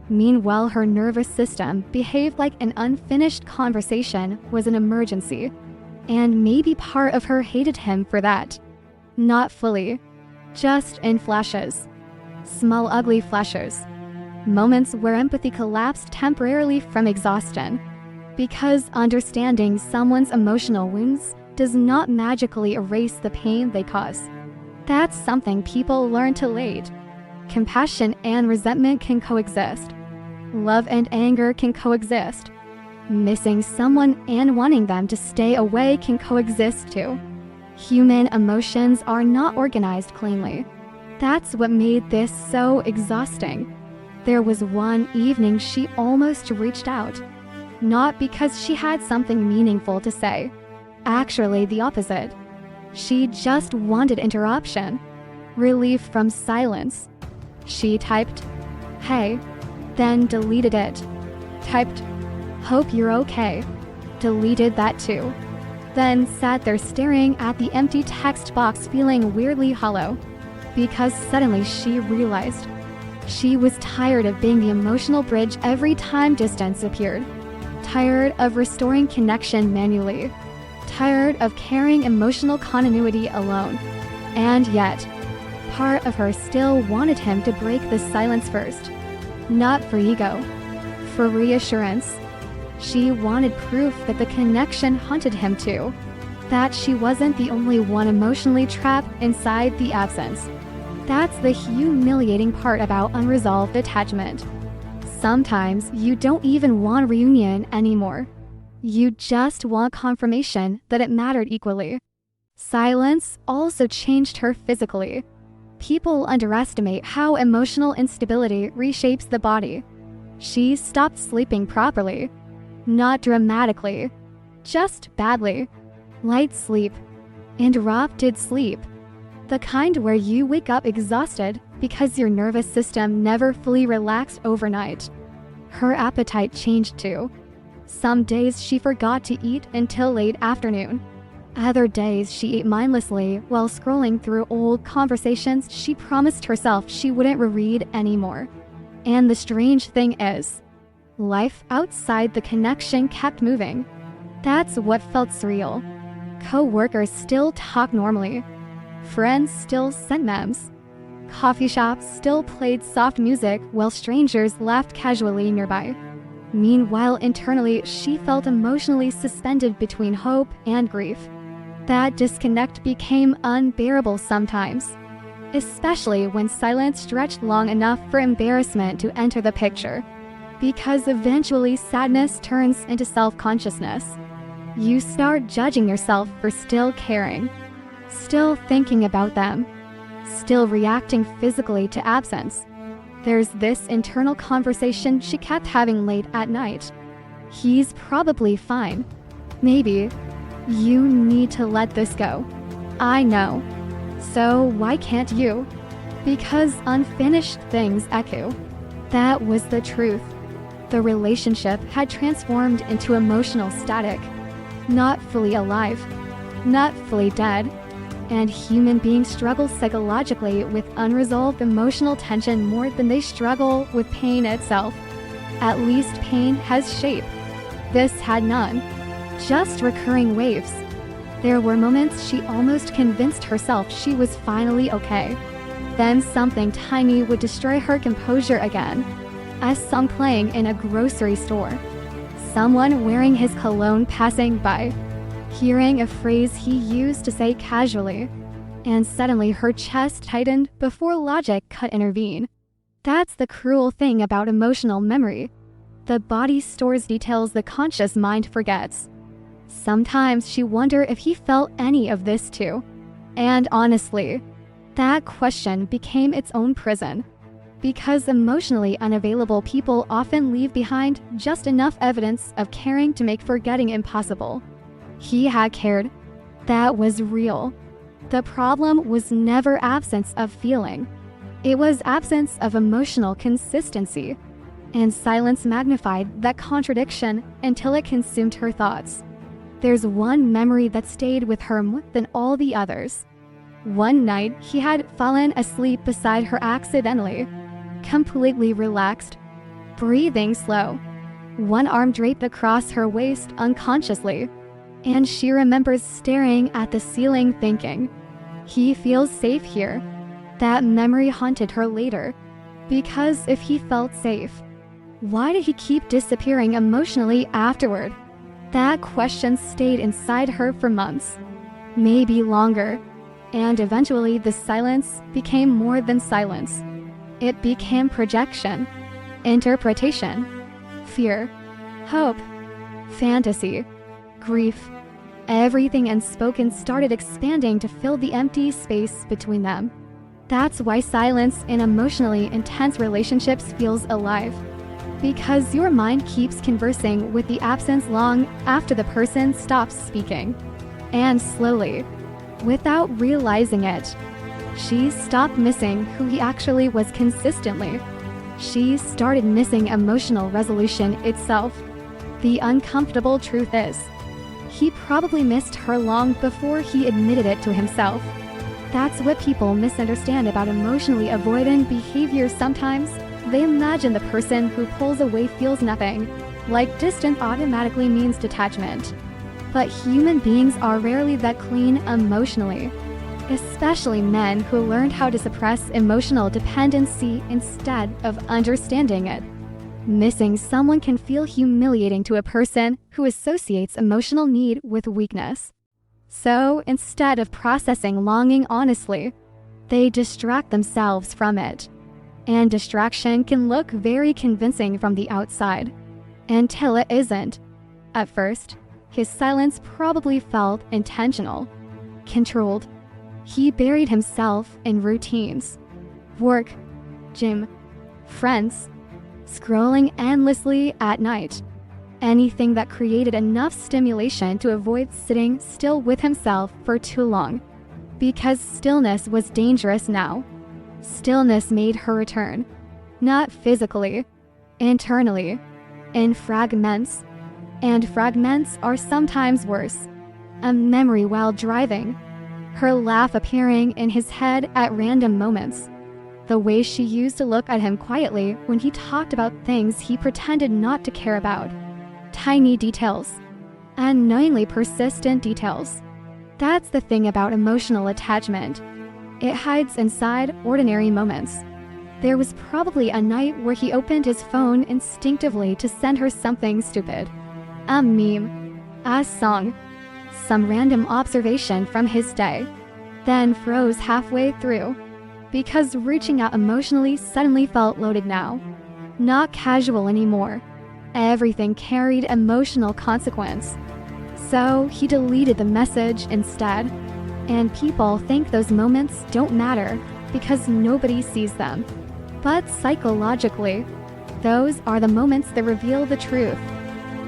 Meanwhile, her nervous system behaved like an unfinished conversation was an emergency. And maybe part of her hated him for that. Not fully. Just in flashes. Small ugly flashes. Moments where empathy collapsed temporarily from exhaustion. Because understanding someone's emotional wounds does not magically erase the pain they cause. That's something people learn too late. Compassion and resentment can coexist. Love and anger can coexist. Missing someone and wanting them to stay away can coexist too. Human emotions are not organized cleanly. That's what made this so exhausting. There was one evening she almost reached out. Not because she had something meaningful to say. Actually, the opposite. She just wanted interruption. Relief from silence. She typed, "Hey," then deleted it. Typed, "Hope you're okay." Deleted that too. Then sat there staring at the empty text box feeling weirdly hollow. Because suddenly she realized she was tired of being the emotional bridge every time distance appeared. Tired of restoring connection manually. Tired of carrying emotional continuity alone. And yet, part of her still wanted him to break the silence first. Not for ego, for reassurance. She wanted proof that the connection haunted him too. That she wasn't the only one emotionally trapped inside the absence. That's the humiliating part about unresolved attachment. Sometimes you don't even want a reunion anymore. You just want confirmation that it mattered equally. Silence also changed her physically. People underestimate how emotional instability reshapes the body. She stopped sleeping properly. Not dramatically, just badly. Light sleep. Interrupted sleep. The kind where you wake up exhausted because your nervous system never fully relaxed overnight. Her appetite changed too. Some days she forgot to eat until late afternoon. Other days she ate mindlessly while scrolling through old conversations she promised herself she wouldn't reread anymore. And the strange thing is, life outside the connection kept moving. That's what felt surreal. Co-workers still talk normally. Friends still sent memes. Coffee shops still played soft music while strangers laughed casually nearby. Meanwhile, internally, she felt emotionally suspended between hope and grief. That disconnect became unbearable sometimes, especially when silence stretched long enough for embarrassment to enter the picture. Because eventually sadness turns into self-consciousness. You start judging yourself for still caring, still thinking about them, still reacting physically to absence. There's this internal conversation she kept having late at night. He's probably fine. Maybe. You need to let this go. I know. So why can't you? Because unfinished things echo. That was the truth. The relationship had transformed into emotional static. Not fully alive. Not fully dead. And human beings struggle psychologically with unresolved emotional tension more than they struggle with pain itself. At least pain has shape. This had none. Just recurring waves. There were moments she almost convinced herself she was finally okay. Then something tiny would destroy her composure again. A song playing in a grocery store. Someone wearing his cologne passing by. Hearing a phrase he used to say casually. And suddenly her chest tightened before logic could intervene. That's the cruel thing about emotional memory. The body stores details the conscious mind forgets. Sometimes she wondered if he felt any of this too. And honestly, that question became its own prison. Because emotionally unavailable people often leave behind just enough evidence of caring to make forgetting impossible. He had cared. That was real. The problem was never absence of feeling. It was absence of emotional consistency. And silence magnified that contradiction until it consumed her thoughts. There's one memory that stayed with her more than all the others. One night, he had fallen asleep beside her accidentally, completely relaxed, breathing slow, one arm draped across her waist unconsciously. And she remembers staring at the ceiling thinking, he feels safe here. That memory haunted her later. Because if he felt safe, why did he keep disappearing emotionally afterward? That question stayed inside her for months, maybe longer. And eventually the silence became more than silence. It became projection, interpretation, fear, hope, fantasy, grief. Everything unspoken started expanding to fill the empty space between them. That's why silence in emotionally intense relationships feels alive. Because your mind keeps conversing with the absence long after the person stops speaking. And slowly, without realizing it, she stopped missing who he actually was consistently. She started missing emotional resolution itself. The uncomfortable truth is, he probably missed her long before he admitted it to himself. That's what people misunderstand about emotionally avoidant behavior sometimes. They imagine the person who pulls away feels nothing, like distance automatically means detachment. But human beings are rarely that clean emotionally, especially men who learned how to suppress emotional dependency instead of understanding it. Missing someone can feel humiliating to a person who associates emotional need with weakness. So instead of processing longing honestly, They distract themselves from it. And distraction can look very convincing from the outside, until it isn't. At first, his silence probably felt intentional, controlled. He buried himself in routines, work, gym, friends, scrolling endlessly at night. Anything that created enough stimulation to avoid sitting still with himself for too long. Because stillness was dangerous now. Stillness made her return. Not physically, internally, in fragments. And fragments are sometimes worse. A memory while driving. Her laugh appearing in his head at random moments. The way she used to look at him quietly when he talked about things he pretended not to care about. Tiny details. Annoyingly persistent details. That's the thing about emotional attachment. It hides inside ordinary moments. There was probably a night where he opened his phone instinctively to send her something stupid. A meme. A song. Some random observation from his day. Then froze halfway through. Because reaching out emotionally suddenly felt loaded now. Not casual anymore. Everything carried emotional consequence. So he deleted the message instead. And people think those moments don't matter because nobody sees them. But psychologically, those are the moments that reveal the truth.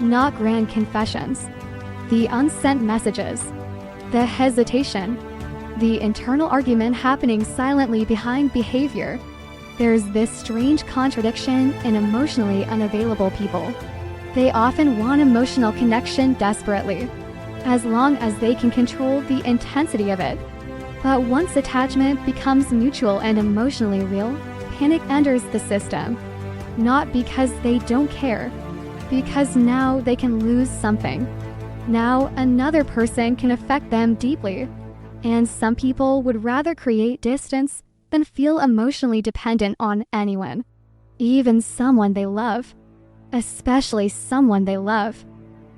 Not grand confessions. The unsent messages. The hesitation. The internal argument happening silently behind behavior. There's this strange contradiction in emotionally unavailable people. They often want emotional connection desperately, as long as they can control the intensity of it. But once attachment becomes mutual and emotionally real, panic enters the system. Not because they don't care, because now they can lose something. Now another person can affect them deeply. And some people would rather create distance than feel emotionally dependent on anyone, even someone they love, especially someone they love.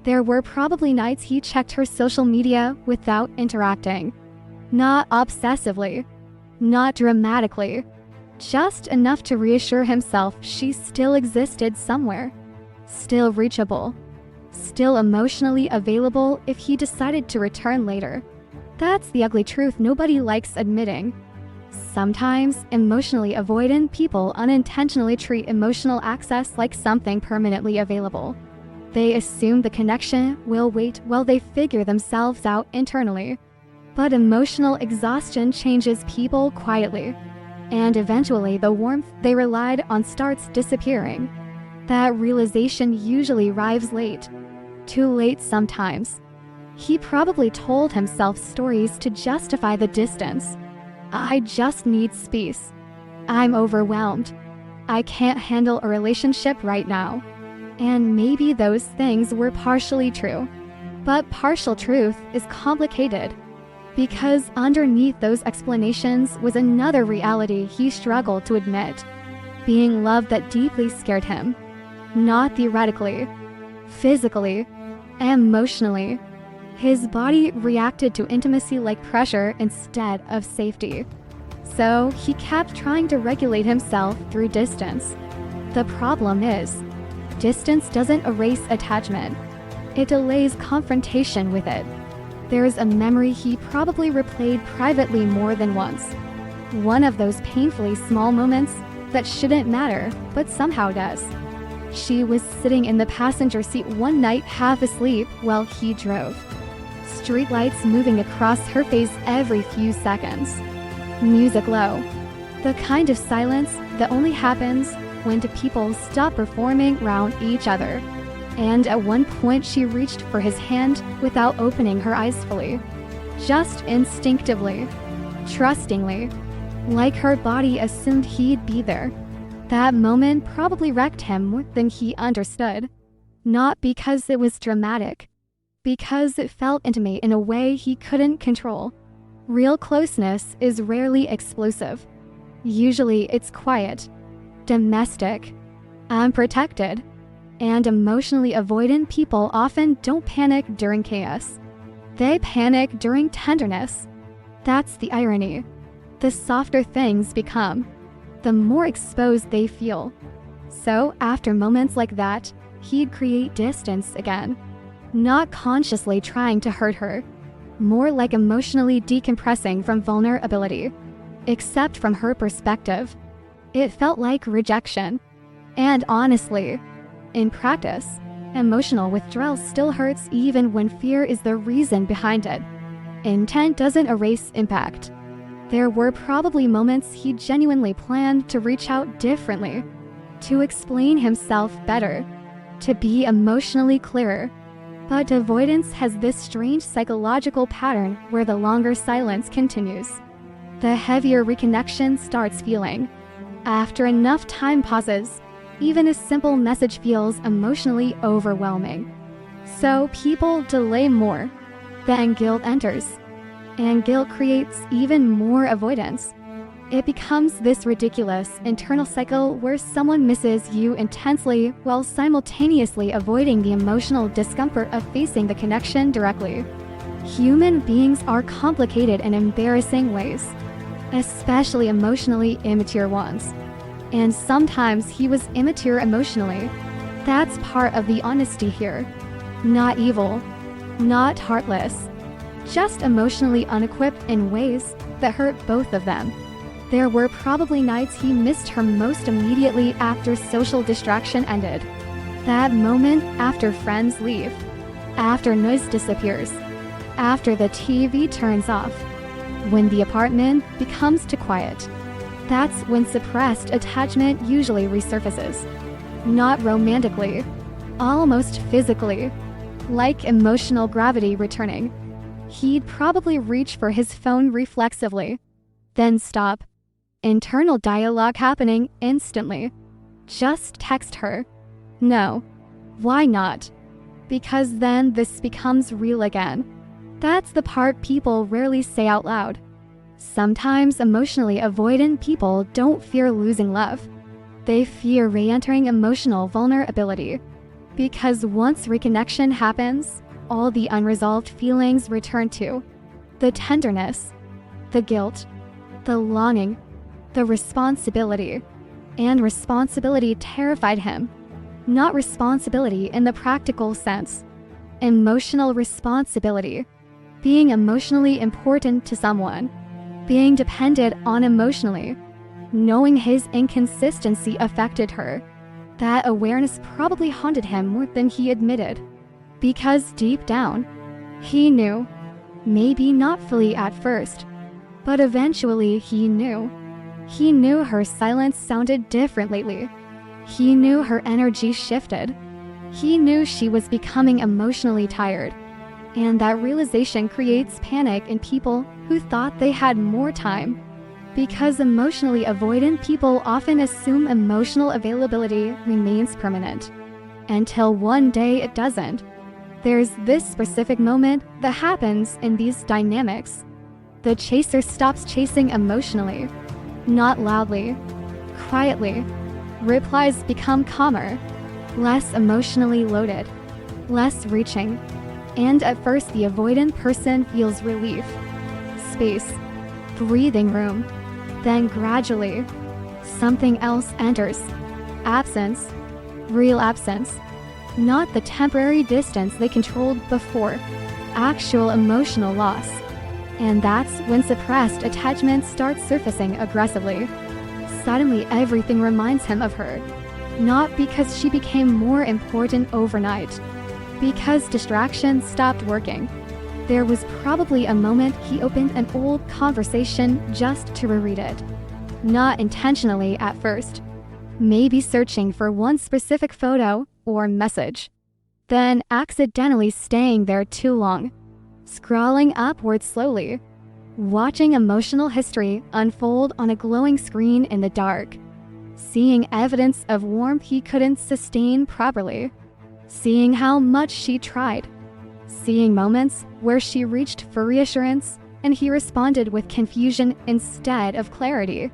There were probably nights he checked her social media without interacting. Not obsessively, not dramatically, just enough to reassure himself she still existed somewhere, still reachable, still emotionally available if he decided to return later. That's the ugly truth nobody likes admitting. Sometimes, emotionally avoidant people unintentionally treat emotional access like something permanently available. They assume the connection will wait while they figure themselves out internally. But emotional exhaustion changes people quietly. And eventually the warmth they relied on starts disappearing. That realization usually arrives late. Too late sometimes. He probably told himself stories to justify the distance. I just need space. I'm overwhelmed. I can't handle a relationship right now. And maybe those things were partially true. But partial truth is complicated. Because underneath those explanations was another reality he struggled to admit. Being loved that deeply scared him. Not theoretically, physically, emotionally. His body reacted to intimacy like pressure instead of safety. So he kept trying to regulate himself through distance. The problem is, distance doesn't erase attachment. It delays confrontation with it. There's a memory he probably replayed privately more than once. One of those painfully small moments that shouldn't matter, but somehow does. She was sitting in the passenger seat one night half asleep while he drove. Streetlights moving across her face every few seconds. Music low. The kind of silence that only happens when two people stop performing around each other. And at one point she reached for his hand without opening her eyes fully. Just instinctively, trustingly, like her body assumed he'd be there. That moment probably wrecked him more than he understood. Not because it was dramatic, because it felt intimate in a way he couldn't control. Real closeness is rarely explosive. Usually it's quiet, domestic, unprotected, and emotionally avoidant people often don't panic during chaos. They panic during tenderness. That's the irony. the softer things become, the more exposed they feel. So after moments like that, he'd create distance again, not consciously trying to hurt her, more like emotionally decompressing from vulnerability. Except from her perspective, it felt like rejection. And honestly, in practice, emotional withdrawal still hurts even when fear is the reason behind it. Intent doesn't erase impact. There were probably moments he genuinely planned to reach out differently, to explain himself better, to be emotionally clearer. But avoidance has this strange psychological pattern where the longer silence continues, the heavier reconnection starts feeling. After enough time passes, even a simple message feels emotionally overwhelming. So people delay more. Then guilt enters, and guilt creates even more avoidance. It becomes this ridiculous internal cycle where someone misses you intensely while simultaneously avoiding the emotional discomfort of facing the connection directly. Human beings are complicated in embarrassing ways, especially emotionally immature ones. And sometimes he was immature emotionally. That's part of the honesty here. Not evil, not heartless, just emotionally unequipped in ways that hurt both of them. There were probably nights he missed her most immediately after social distraction ended. That moment after friends leave, after noise disappears, after the TV turns off, when the apartment becomes too quiet. That's when suppressed attachment usually resurfaces. Not romantically, almost physically, like emotional gravity returning. He'd probably reach for his phone reflexively, then stop. Internal dialogue happening instantly. Just text her. No. Why not? Because then this becomes real again. That's the part people rarely say out loud. Sometimes emotionally avoidant people don't fear losing love. They fear re-entering emotional vulnerability. Because once reconnection happens, all the unresolved feelings return to. The tenderness, the guilt, the longing, the responsibility. And responsibility terrified him. Not responsibility in the practical sense. Emotional responsibility. Being emotionally important to someone. Being depended on emotionally. Knowing his inconsistency affected her. That awareness probably haunted him more than he admitted. Because deep down, he knew. Maybe not fully at first, but eventually he knew. He knew her silence sounded different lately. He knew her energy shifted. He knew she was becoming emotionally tired. And that realization creates panic in people who thought they had more time. Because emotionally avoidant people often assume emotional availability remains permanent. Until one day it doesn't. There's this specific moment that happens in these dynamics. The chaser stops chasing emotionally. Not loudly. Quietly. Replies become calmer. Less emotionally loaded. Less reaching. And at first the avoidant person feels relief. Space. Breathing room. Then gradually, something else enters. Absence. Real absence. Not the temporary distance they controlled before. Actual emotional loss. And that's when suppressed attachment starts surfacing aggressively. Suddenly everything reminds him of her. Not because she became more important overnight. Because distraction stopped working. There was probably a moment he opened an old conversation just to reread it. Not intentionally at first. Maybe searching for one specific photo or message. Then accidentally staying there too long. Scrolling upward slowly. Watching emotional history unfold on a glowing screen in the dark. Seeing evidence of warmth he couldn't sustain properly. Seeing how much she tried. Seeing moments where she reached for reassurance and he responded with confusion instead of clarity.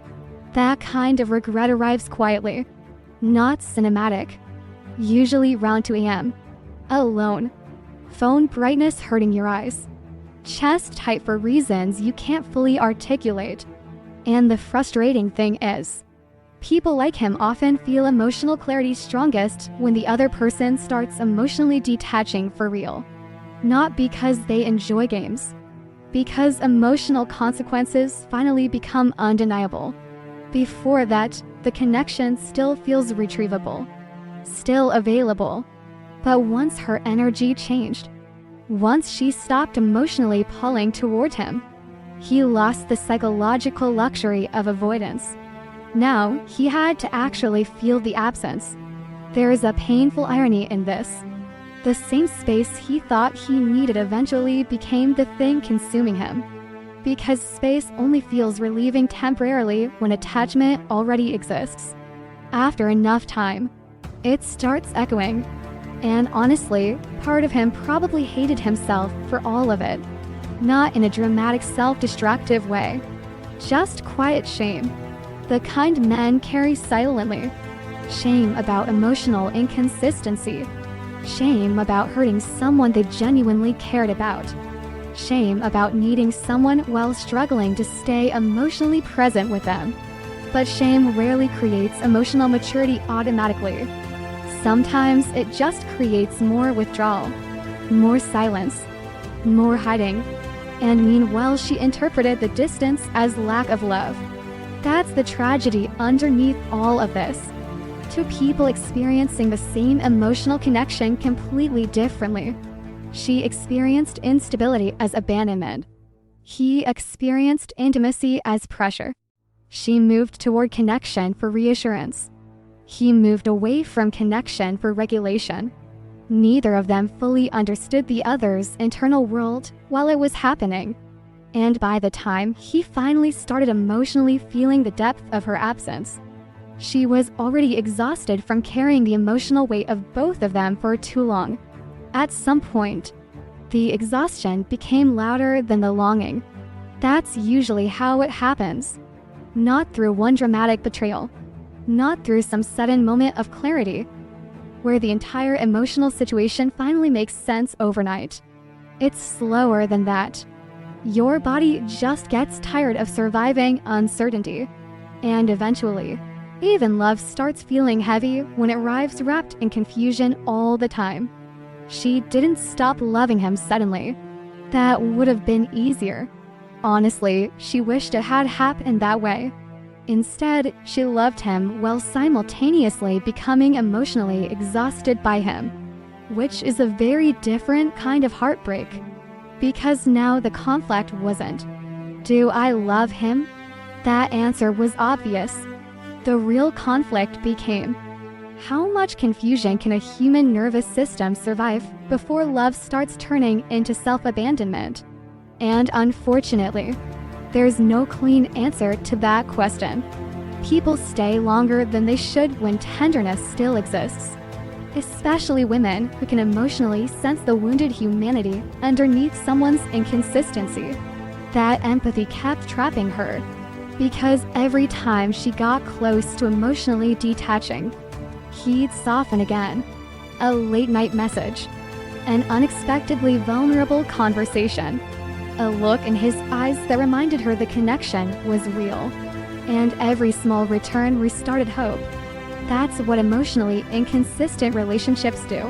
That kind of regret arrives quietly, not cinematic. Usually around 2 a.m. Alone. Phone brightness hurting your eyes. Chest tight for reasons you can't fully articulate. And the frustrating thing is, people like him often feel emotional clarity strongest when the other person starts emotionally detaching for real. Not because they enjoy games, because emotional consequences finally become undeniable. Before that, the connection still feels retrievable, still available. But once her energy changed, once she stopped emotionally pulling toward him, he lost the psychological luxury of avoidance. Now, he had to actually feel the absence. There is a painful irony in this. The same space he thought he needed eventually became the thing consuming him. Because space only feels relieving temporarily when attachment already exists. After enough time, it starts echoing. And honestly, part of him probably hated himself for all of it. Not in a dramatic self-destructive way. Just quiet shame. The kind men carry silently. Shame about emotional inconsistency. Shame about hurting someone they genuinely cared about. Shame about needing someone while struggling to stay emotionally present with them. But shame rarely creates emotional maturity automatically. Sometimes it just creates more withdrawal, more silence, more hiding. And meanwhile, she interpreted the distance as lack of love. That's the tragedy underneath all of this. Two people experiencing the same emotional connection completely differently. She experienced instability as abandonment. He experienced intimacy as pressure. She moved toward connection for reassurance. He moved away from connection for regulation. Neither of them fully understood the other's internal world while it was happening. And by the time he finally started emotionally feeling the depth of her absence, she was already exhausted from carrying the emotional weight of both of them for too long. At some point, the exhaustion became louder than the longing. That's usually how it happens. Not through one dramatic betrayal. Not through some sudden moment of clarity, where the entire emotional situation finally makes sense overnight. It's slower than that. Your body just gets tired of surviving uncertainty. And eventually, even love starts feeling heavy when it arrives wrapped in confusion all the time. She didn't stop loving him suddenly. That would have been easier. Honestly, she wished it had happened that way. Instead, she loved him while simultaneously becoming emotionally exhausted by him, which is a very different kind of heartbreak. Because now the conflict wasn't, "Do I love him?" That answer was obvious. The real conflict became, how much confusion can a human nervous system survive before love starts turning into self-abandonment? And unfortunately, there's no clean answer to that question. People stay longer than they should when tenderness still exists. Especially women who can emotionally sense the wounded humanity underneath someone's inconsistency. That empathy kept trapping her, because every time she got close to emotionally detaching, he'd soften again. A late-night message, an unexpectedly vulnerable conversation, a look in his eyes that reminded her the connection was real. And every small return restarted hope. That's what emotionally inconsistent relationships do.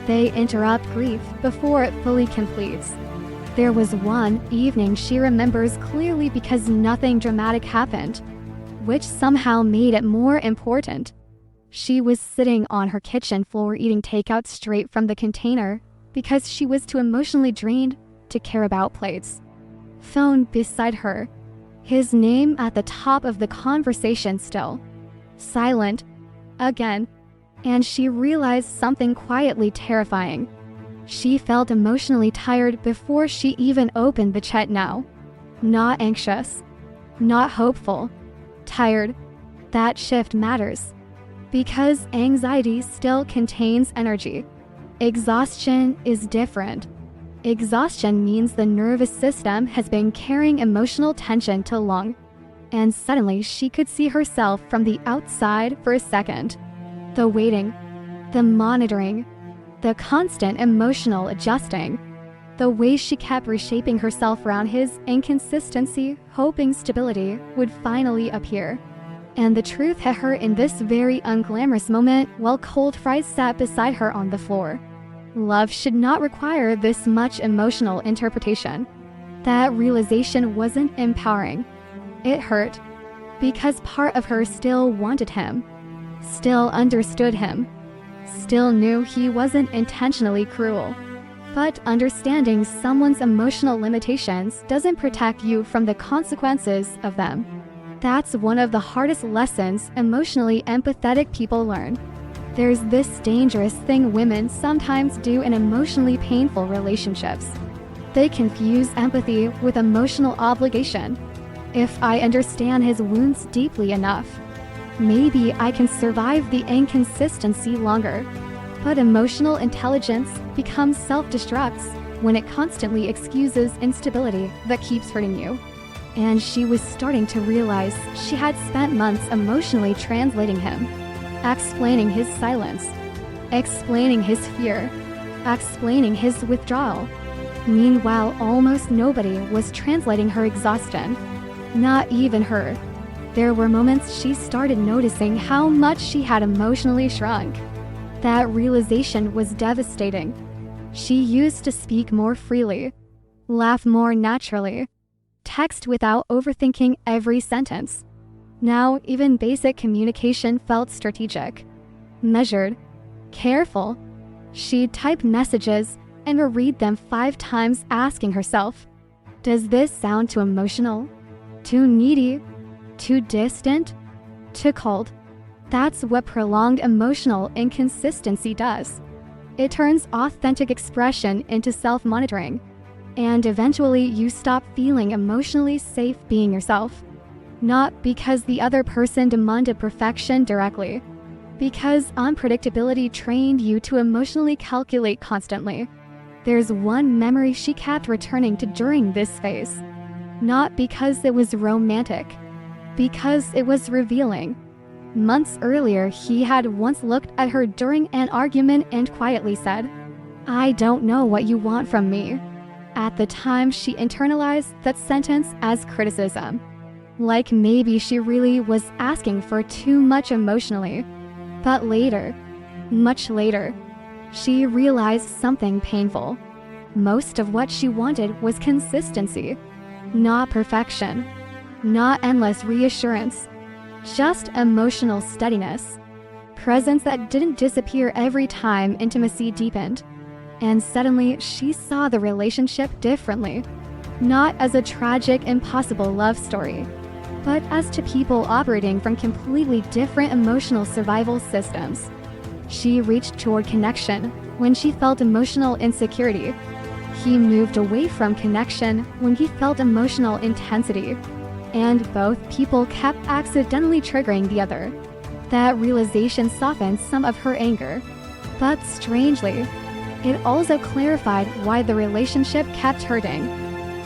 They interrupt grief before it fully completes. There was one evening she remembers clearly because nothing dramatic happened, which somehow made it more important. She was sitting on her kitchen floor eating takeout straight from the container because she was too emotionally drained to care about plates. Phone beside her, his name at the top of the conversation still. Silent, again, and she realized something quietly terrifying. She felt emotionally tired before she even opened the chat now. Not anxious, not hopeful, tired. That shift matters. Because anxiety still contains energy. Exhaustion is different. Exhaustion means the nervous system has been carrying emotional tension too long. And suddenly she could see herself from the outside for a second. The waiting, the monitoring, the constant emotional adjusting. The way she kept reshaping herself around his inconsistency, hoping stability would finally appear. And the truth hit her in this very unglamorous moment while cold fries sat beside her on the floor. Love should not require this much emotional interpretation. That realization wasn't empowering. It hurt. Because part of her still wanted him. Still understood him. Still knew he wasn't intentionally cruel. But understanding someone's emotional limitations doesn't protect you from the consequences of them. That's one of the hardest lessons emotionally empathetic people learn. There's this dangerous thing women sometimes do in emotionally painful relationships. They confuse empathy with emotional obligation. If I understand his wounds deeply enough, maybe I can survive the inconsistency longer. But emotional intelligence becomes self-destructs when it constantly excuses instability that keeps hurting you. And she was starting to realize she had spent months emotionally translating him, explaining his silence, explaining his fear, explaining his withdrawal. Meanwhile, almost nobody was translating her exhaustion. Not even her. There were moments she started noticing how much she had emotionally shrunk. That realization was devastating. She used to speak more freely, laugh more naturally, text without overthinking every sentence. Now, even basic communication felt strategic, measured, careful. She'd type messages and read them 5 times, asking herself, does this sound too emotional? Too needy? Too distant? Too cold? That's what prolonged emotional inconsistency does. It turns authentic expression into self-monitoring, and eventually you stop feeling emotionally safe being yourself. Not because the other person demanded perfection directly, because unpredictability trained you to emotionally calculate constantly. There's one memory she kept returning to during this phase. Not because it was romantic, because it was revealing. Months earlier, he had once looked at her during an argument and quietly said, "I don't know what you want from me." At the time, she internalized that sentence as criticism. Like maybe she really was asking for too much emotionally. But later, much later, she realized something painful. Most of what she wanted was consistency, not perfection, not endless reassurance, just emotional steadiness, presence that didn't disappear every time intimacy deepened. And suddenly, she saw the relationship differently, not as a tragic, impossible love story, but as two people operating from completely different emotional survival systems. She reached toward connection when she felt emotional insecurity. He moved away from connection when he felt emotional intensity. And both people kept accidentally triggering the other. That realization softened some of her anger. But strangely, it also clarified why the relationship kept hurting.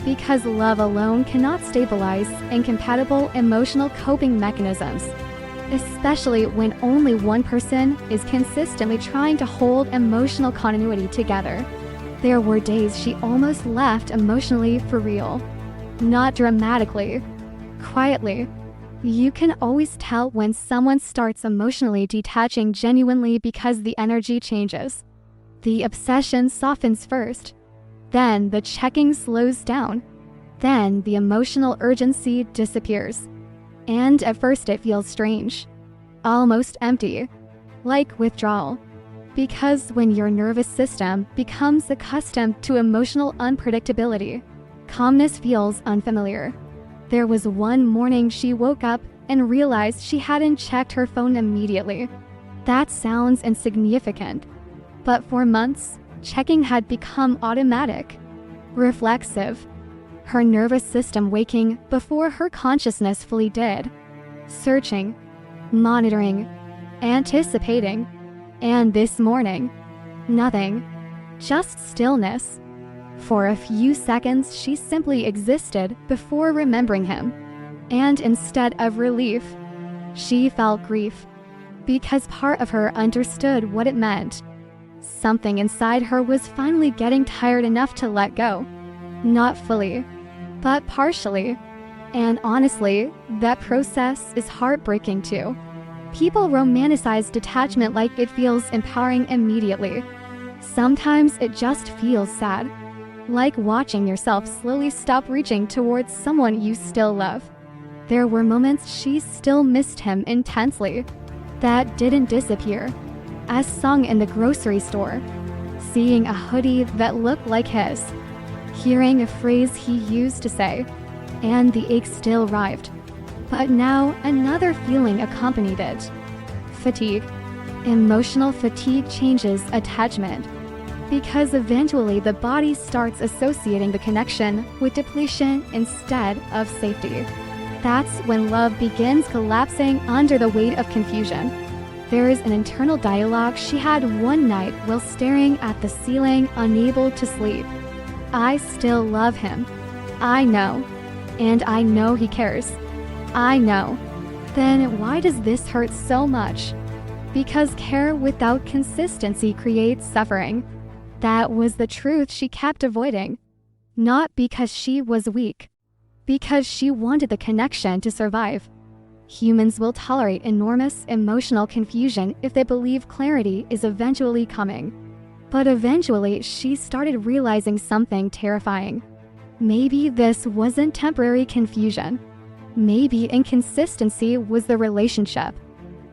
Because love alone cannot stabilize incompatible emotional coping mechanisms, especially when only one person is consistently trying to hold emotional continuity together. There were days she almost left emotionally for real. Not dramatically, quietly. You can always tell when someone starts emotionally detaching genuinely because the energy changes. The obsession softens first. Then the checking slows down. Then the emotional urgency disappears. And at first it feels strange. Almost empty. Like withdrawal. Because when your nervous system becomes accustomed to emotional unpredictability, calmness feels unfamiliar. There was one morning she woke up and realized she hadn't checked her phone immediately. That sounds insignificant. But for months, checking had become automatic, reflexive. Her nervous system waking before her consciousness fully did. Searching, monitoring, anticipating. And this morning, nothing. Just stillness. For a few seconds, she simply existed before remembering him. And instead of relief, she felt grief. Because part of her understood what it meant. Something inside her was finally getting tired enough to let go. Not fully, but partially. And honestly, that process is heartbreaking too. People romanticize detachment like it feels empowering immediately. Sometimes it just feels sad, like watching yourself slowly stop reaching towards someone you still love. There were moments she still missed him intensely. That didn't disappear. As sung in the grocery store, seeing a hoodie that looked like his, hearing a phrase he used to say, and the ache still arrived. But now another feeling accompanied it. Fatigue. Emotional fatigue changes attachment, because eventually the body starts associating the connection with depletion instead of safety. That's when love begins collapsing under the weight of confusion. There is an internal dialogue she had one night while staring at the ceiling, unable to sleep. I still love him. I know. And I know he cares. I know. Then why does this hurt so much? Because care without consistency creates suffering. That was the truth she kept avoiding. Not because she was weak. Because she wanted the connection to survive. Humans will tolerate enormous emotional confusion if they believe clarity is eventually coming. But eventually, she started realizing something terrifying. Maybe this wasn't temporary confusion. Maybe inconsistency was the relationship.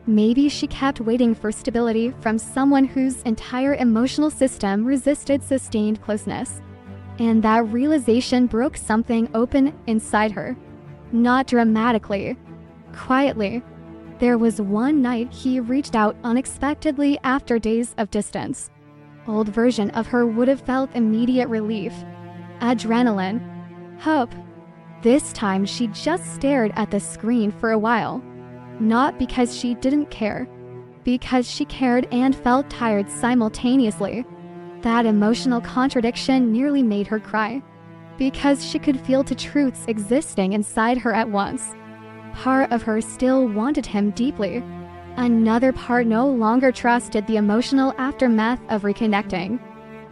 Maybe she kept waiting for stability from someone whose entire emotional system resisted sustained closeness. And that realization broke something open inside her. Not dramatically. Quietly. There was one night he reached out unexpectedly after days of distance. Old version of her would have felt immediate relief. Adrenaline. Hope. This time she just stared at the screen for a while. Not because she didn't care. Because she cared and felt tired simultaneously. That emotional contradiction nearly made her cry. Because she could feel two truths existing inside her at once. Part of her still wanted him deeply. Another part no longer trusted the emotional aftermath of reconnecting.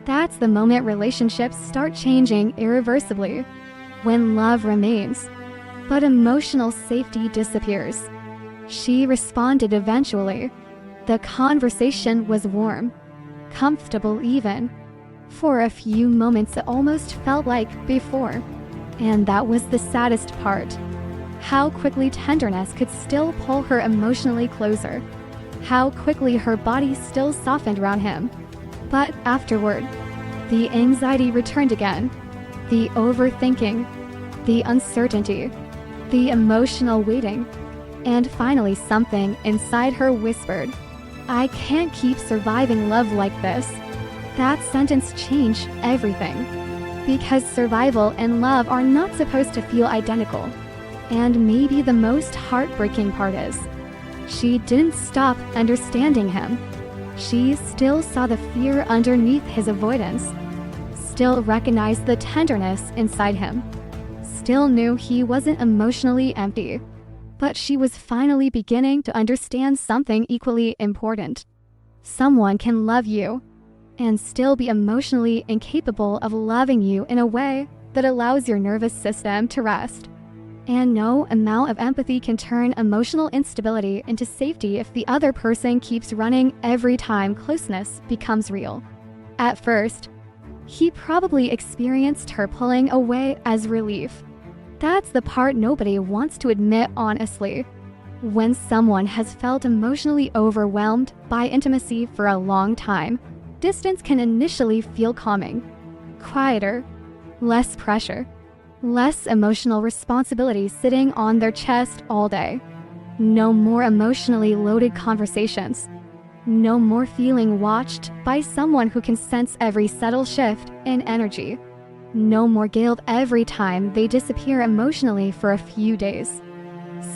That's the moment relationships start changing irreversibly. When love remains, but emotional safety disappears. She responded eventually. The conversation was warm, comfortable even. For a few moments it almost felt like before. And that was the saddest part. How quickly tenderness could still pull her emotionally closer. How quickly her body still softened around him. But afterward, the anxiety returned again. The overthinking. The uncertainty. The emotional waiting. And finally something inside her whispered, I can't keep surviving love like this. That sentence changed everything. Because survival and love are not supposed to feel identical. And maybe the most heartbreaking part is, she didn't stop understanding him. She still saw the fear underneath his avoidance. Still recognized the tenderness inside him. Still knew he wasn't emotionally empty. But she was finally beginning to understand something equally important. Someone can love you and still be emotionally incapable of loving you in a way that allows your nervous system to rest. And no amount of empathy can turn emotional instability into safety if the other person keeps running every time closeness becomes real. At first, he probably experienced her pulling away as relief. That's the part nobody wants to admit honestly. When someone has felt emotionally overwhelmed by intimacy for a long time, distance can initially feel calming, quieter, less pressure. Less emotional responsibility sitting on their chest all day. No more emotionally loaded conversations. No more feeling watched by someone who can sense every subtle shift in energy. No more guilt every time they disappear emotionally for a few days.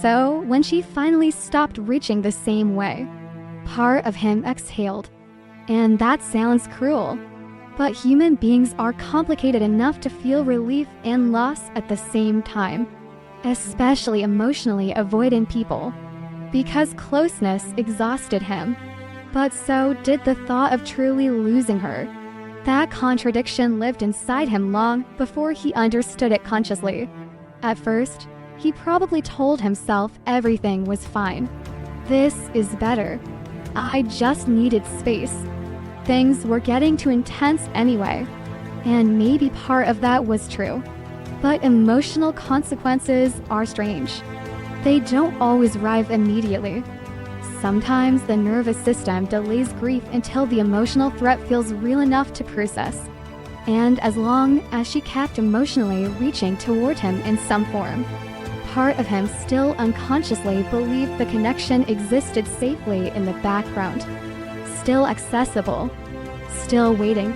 So, when she finally stopped reaching the same way, part of him exhaled. And that sounds cruel. But human beings are complicated enough to feel relief and loss at the same time, especially emotionally avoidant people. Because closeness exhausted him. But so did the thought of truly losing her. That contradiction lived inside him long before he understood it consciously. At first, he probably told himself everything was fine. This is better. I just needed space. Things were getting too intense anyway. And maybe part of that was true. But emotional consequences are strange. They don't always arrive immediately. Sometimes the nervous system delays grief until the emotional threat feels real enough to process. And as long as she kept emotionally reaching toward him in some form, part of him still unconsciously believed the connection existed safely in the background. Still accessible. Still waiting.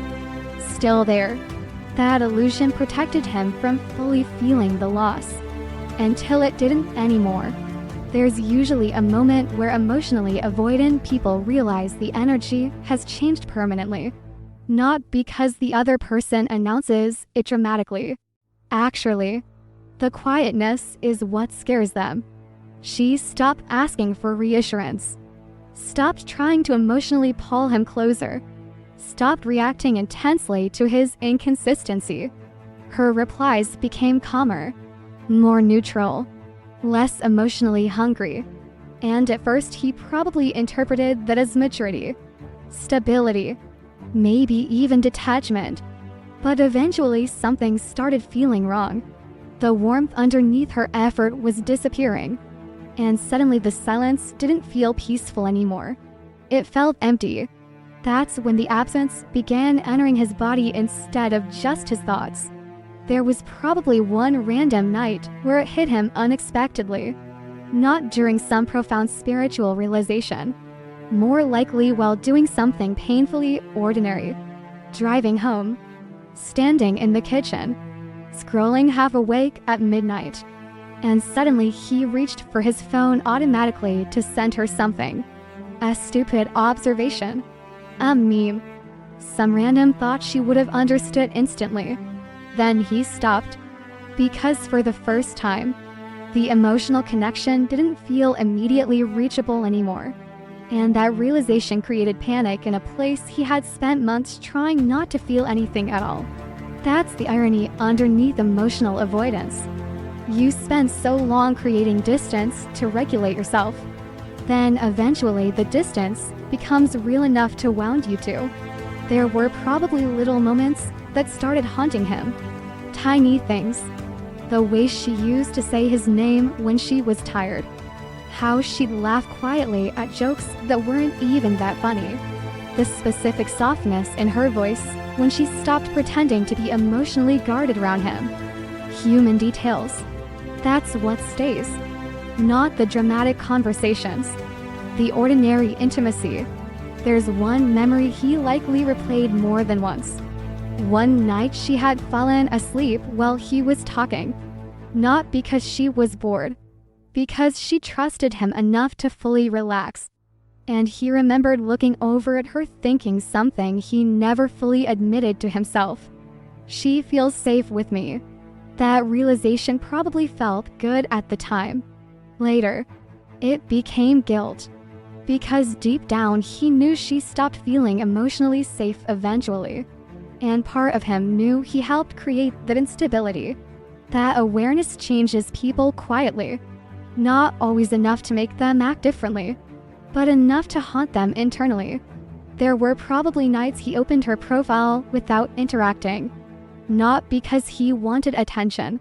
Still there. That illusion protected him from fully feeling the loss. Until it didn't anymore. There's usually a moment where emotionally avoidant people realize the energy has changed permanently. Not because the other person announces it dramatically. Actually, the quietness is what scares them. She stopped asking for reassurance. Stopped trying to emotionally pull him closer. Stopped reacting intensely to his inconsistency. Her replies became calmer, more neutral, less emotionally hungry. And at first he probably interpreted that as maturity, stability, maybe even detachment. But eventually something started feeling wrong. The warmth underneath her effort was disappearing. And suddenly the silence didn't feel peaceful anymore. It felt empty. That's when the absence began entering his body instead of just his thoughts. There was probably one random night where it hit him unexpectedly. Not during some profound spiritual realization. More likely while doing something painfully ordinary. Driving home. Standing in the kitchen. Scrolling half awake at midnight. And suddenly he reached for his phone automatically to send her something. A stupid observation. A meme. Some random thought she would have understood instantly. Then he stopped. Because for the first time, the emotional connection didn't feel immediately reachable anymore. And that realization created panic in a place he had spent months trying not to feel anything at all. That's the irony underneath emotional avoidance. You spend so long creating distance to regulate yourself. Then eventually the distance becomes real enough to wound you to. There were probably little moments that started haunting him. Tiny things. The way she used to say his name when she was tired. How she'd laugh quietly at jokes that weren't even that funny. The specific softness in her voice when she stopped pretending to be emotionally guarded around him. Human details. That's what stays. Not the dramatic conversations. The ordinary intimacy. There's one memory he likely replayed more than once. One night she had fallen asleep while he was talking. Not because she was bored. Because she trusted him enough to fully relax. And he remembered looking over at her thinking something he never fully admitted to himself. She feels safe with me. That realization probably felt good at the time. Later, it became guilt. Because deep down he knew she stopped feeling emotionally safe eventually. And part of him knew he helped create that instability. That awareness changes people quietly. Not always enough to make them act differently, but enough to haunt them internally. There were probably nights he opened her profile without interacting. Not because he wanted attention,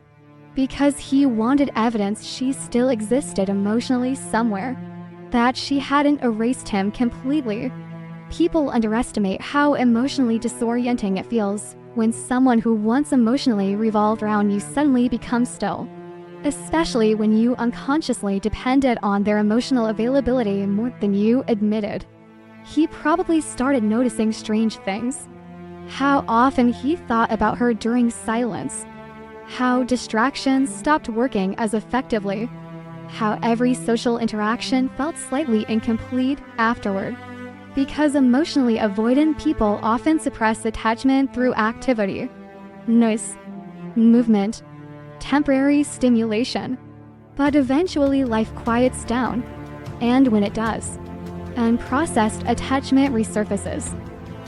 because he wanted evidence she still existed emotionally somewhere. That she hadn't erased him completely. People underestimate how emotionally disorienting it feels when someone who once emotionally revolved around you suddenly becomes still. Especially when you unconsciously depended on their emotional availability more than you admitted. He probably started noticing strange things. How often he thought about her during silence. How distractions stopped working as effectively. How every social interaction felt slightly incomplete afterward. Because emotionally avoidant people often suppress attachment through activity, noise, movement, temporary stimulation. But eventually life quiets down. And when it does, Unprocessed attachment resurfaces.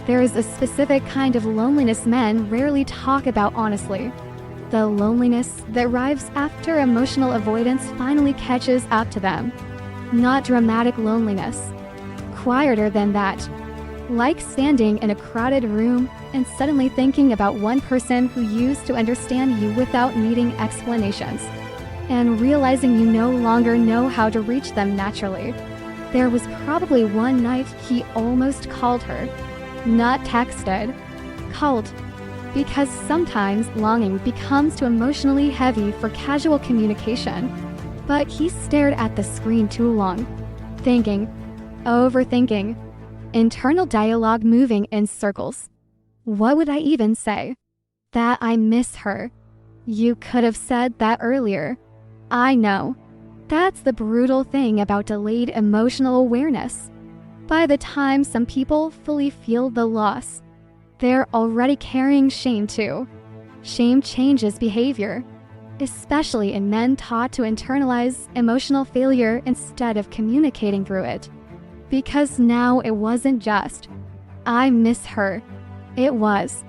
There is a specific kind of loneliness men rarely talk about honestly. The loneliness that arrives after emotional avoidance finally catches up to them. Not dramatic loneliness. Quieter than that. Like standing in a crowded room and suddenly thinking about one person who used to understand you without needing explanations. And realizing you no longer know how to reach them naturally. There was probably one night he almost called her. Not texted. Called. Because sometimes longing becomes too emotionally heavy for casual communication. But he stared at the screen too long. Thinking. Overthinking. Internal dialogue moving in circles. What would I even say? That I miss her. You could have said that earlier. I know. That's the brutal thing about delayed emotional awareness. By the time some people fully feel the loss, they're already carrying shame too. Shame changes behavior, especially in men taught to internalize emotional failure instead of communicating through it. Because now it wasn't just, I miss her. It was,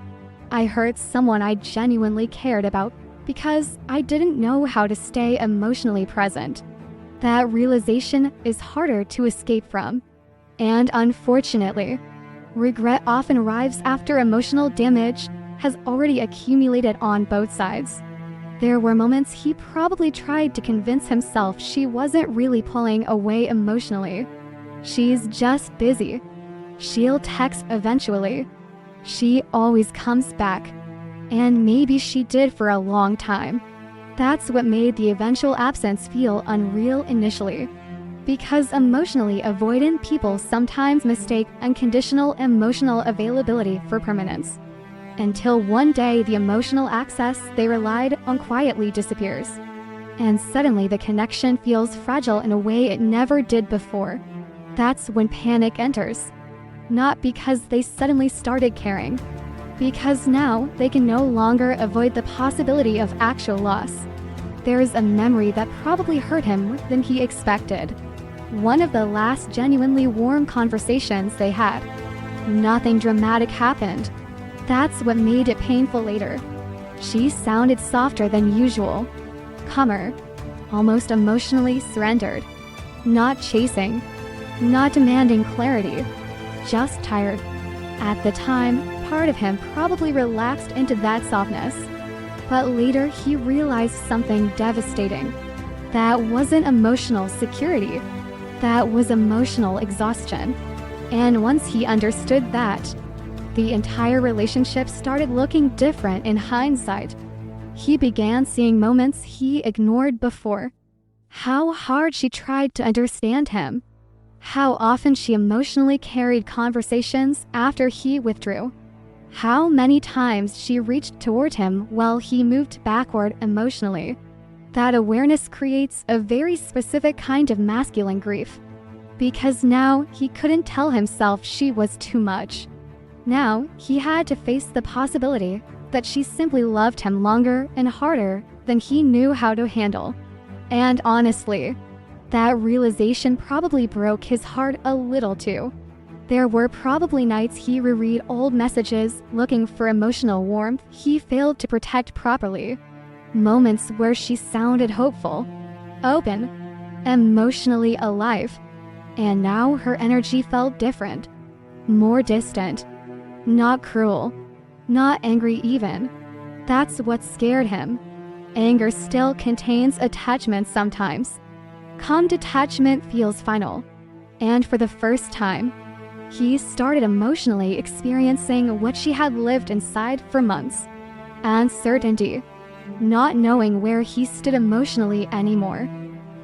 I hurt someone I genuinely cared about because I didn't know how to stay emotionally present. That realization is harder to escape from. And unfortunately, regret often arrives after emotional damage has already accumulated on both sides. There were moments he probably tried to convince himself she wasn't really pulling away emotionally. She's just busy. She'll text eventually. She always comes back. And maybe she did for a long time. That's what made the eventual absence feel unreal initially. Because emotionally avoidant people sometimes mistake unconditional emotional availability for permanence. Until one day the emotional access they relied on quietly disappears. And suddenly the connection feels fragile in a way it never did before. That's when panic enters. Not because they suddenly started caring. Because now they can no longer avoid the possibility of actual loss. There is a memory that probably hurt him more than he expected. One of the last genuinely warm conversations they had. Nothing dramatic happened. That's what made it painful later. She sounded softer than usual. Calmer. Almost emotionally surrendered. Not chasing. Not demanding clarity. Just tired. At the time, part of him probably relaxed into that softness. But later he realized something devastating. That wasn't emotional security. That was emotional exhaustion. And once he understood that, the entire relationship started looking different in hindsight. He began seeing moments he ignored before. How hard she tried to understand him. How often she emotionally carried conversations after he withdrew. How many times she reached toward him while he moved backward emotionally. That awareness creates a very specific kind of masculine grief. Because now he couldn't tell himself she was too much. Now he had to face the possibility that she simply loved him longer and harder than he knew how to handle. And honestly, that realization probably broke his heart a little too. There were probably nights he reread old messages looking for emotional warmth he failed to protect properly. Moments where she sounded hopeful, open, emotionally alive. And now her energy felt different, more distant, not cruel, not angry even. That's what scared him. Anger still contains attachment sometimes. Calm detachment feels final. And for the first time, he started emotionally experiencing what she had lived inside for months. Uncertainty. Not knowing where he stood emotionally anymore.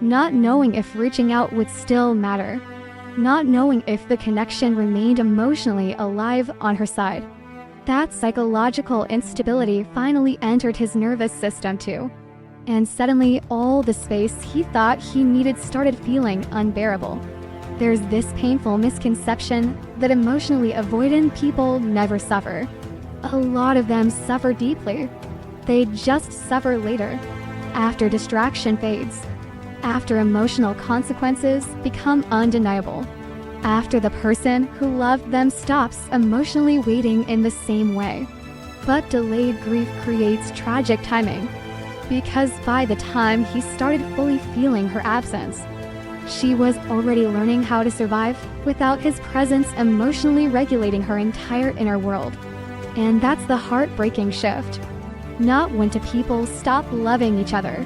Not knowing if reaching out would still matter. Not knowing if the connection remained emotionally alive on her side. That psychological instability finally entered his nervous system too. And suddenly all the space he thought he needed started feeling unbearable. There's this painful misconception that emotionally avoidant people never suffer. A lot of them suffer deeply. They just suffer later, after distraction fades, after emotional consequences become undeniable. after the person who loved them stops emotionally waiting in the same way. But delayed grief creates tragic timing, because by the time he started fully feeling her absence, she was already learning how to survive without his presence emotionally regulating her entire inner world. And that's the heartbreaking shift. Not when two people stop loving each other,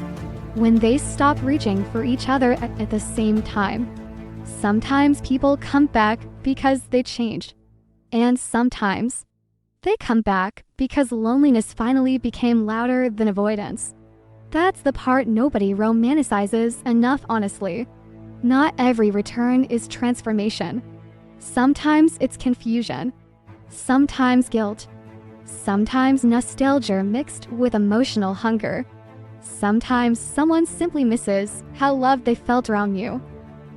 when they stop reaching for each other at the same time. Sometimes people come back because they changed, and sometimes they come back because loneliness finally became louder than avoidance. That's the part nobody romanticizes enough, honestly. Not every return is transformation. Sometimes it's confusion, sometimes guilt, sometimes nostalgia mixed with emotional hunger. Sometimes someone simply misses how loved they felt around you.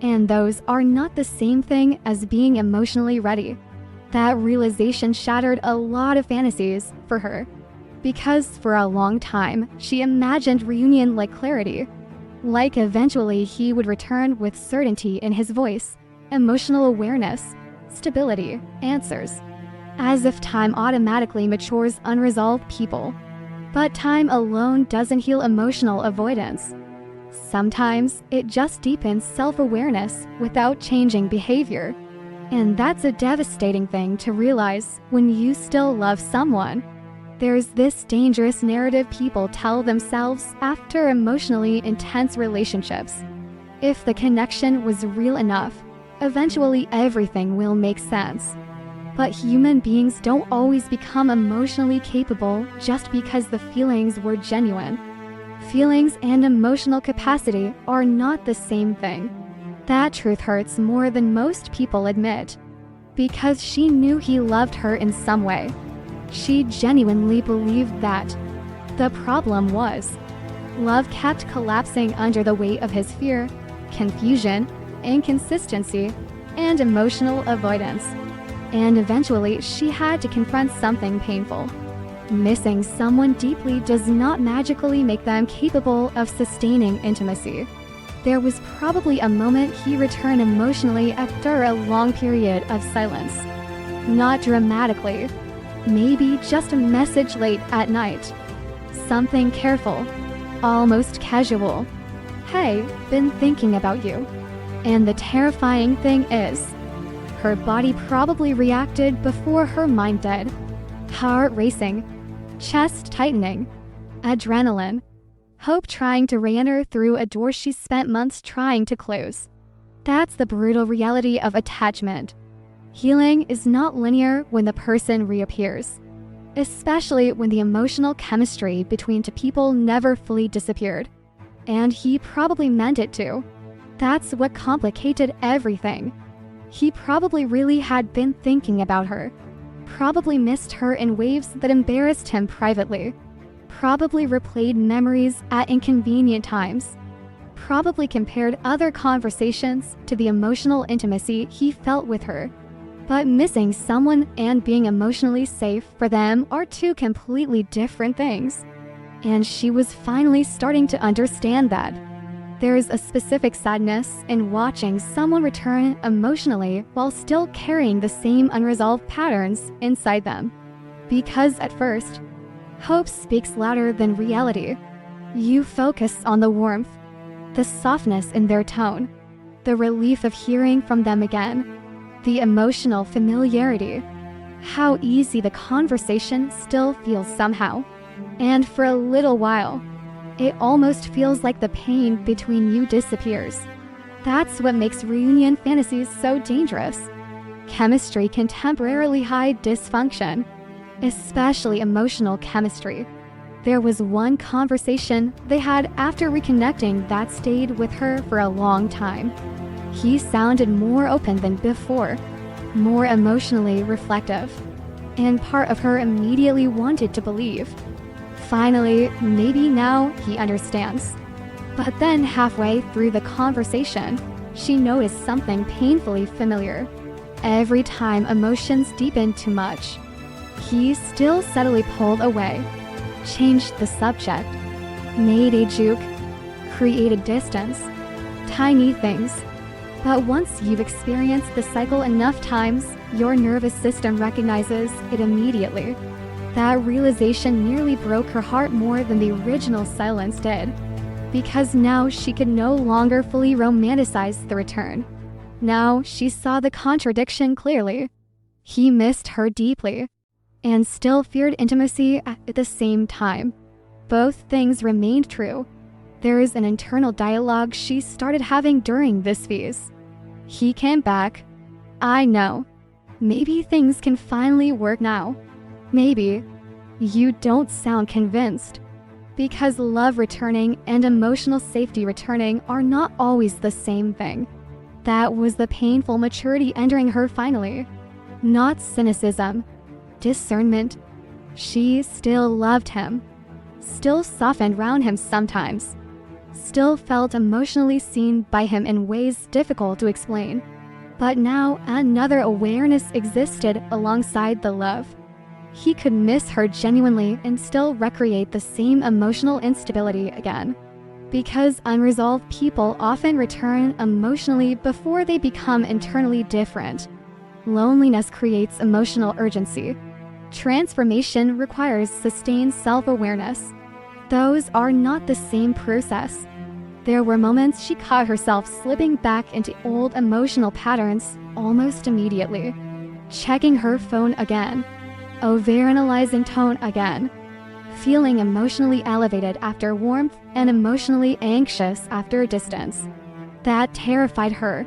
And those are not the same thing as being emotionally ready. That realization shattered a lot of fantasies for her, because for a long time, she imagined reunion like clarity. Like eventually he would return with certainty in his voice, emotional awareness, stability, answers. As if time automatically matures unresolved people. But time alone doesn't heal emotional avoidance. Sometimes it just deepens self-awareness without changing behavior. And that's a devastating thing to realize when you still love someone. There's this dangerous narrative people tell themselves after emotionally intense relationships. If the connection was real enough, eventually everything will make sense. But human beings don't always become emotionally capable just because the feelings were genuine. Feelings and emotional capacity are not the same thing. That truth hurts more than most people admit. Because she knew he loved her in some way. She genuinely believed that. The problem was, love kept collapsing under the weight of his fear, confusion, inconsistency, and emotional avoidance. And eventually, she had to confront something painful. Missing someone deeply does not magically make them capable of sustaining intimacy. There was probably a moment he returned emotionally after a long period of silence. Not dramatically. Maybe just a message late at night. Something careful, almost casual. Hey, been thinking about you. And the terrifying thing is, her body probably reacted before her mind did. Heart racing, chest tightening, adrenaline, hope trying to re-enter through a door she spent months trying to close. That's the brutal reality of attachment. Healing is not linear when the person reappears, especially when the emotional chemistry between two people never fully disappeared. And he probably meant it to. That's what complicated everything. He probably really had been thinking about her. Probably missed her in waves that embarrassed him privately. Probably replayed memories at inconvenient times. Probably compared other conversations to the emotional intimacy he felt with her. But missing someone and being emotionally safe for them are two completely different things. And she was finally starting to understand that. There's a specific sadness in watching someone return emotionally while still carrying the same unresolved patterns inside them. Because at first, hope speaks louder than reality. You focus on the warmth, the softness in their tone, the relief of hearing from them again, the emotional familiarity, how easy the conversation still feels somehow. And for a little while, it almost feels like the pain between you disappears. That's what makes reunion fantasies so dangerous. Chemistry can temporarily hide dysfunction, especially emotional chemistry. There was one conversation they had after reconnecting that stayed with her for a long time. He sounded more open than before, more emotionally reflective, and part of her immediately wanted to believe. Finally, maybe now he understands. But then halfway through the conversation, she noticed something painfully familiar. Every time emotions deepened too much, he still subtly pulled away, changed the subject, made a joke, created distance. Tiny things. But once you've experienced the cycle enough times, your nervous system recognizes it immediately. That realization nearly broke her heart more than the original silence did, because now she could no longer fully romanticize the return. Now she saw the contradiction clearly. He missed her deeply, and still feared intimacy at the same time. Both things remained true. There is an internal dialogue she started having during this phase. He came back. I know. Maybe things can finally work now. Maybe. You don't sound convinced. Because love returning and emotional safety returning are not always the same thing. That was the painful maturity entering her finally. Not cynicism. Discernment. She still loved him. Still softened round him sometimes. Still felt emotionally seen by him in ways difficult to explain. But now another awareness existed alongside the love. He could miss her genuinely and still recreate the same emotional instability again. Because unresolved people often return emotionally before they become internally different. Loneliness creates emotional urgency. Transformation requires sustained self-awareness. Those are not the same process. There were moments she caught herself slipping back into old emotional patterns almost immediately. Checking her phone again. Overanalyzing tone again. Feeling emotionally elevated after warmth and emotionally anxious after distance. That terrified her,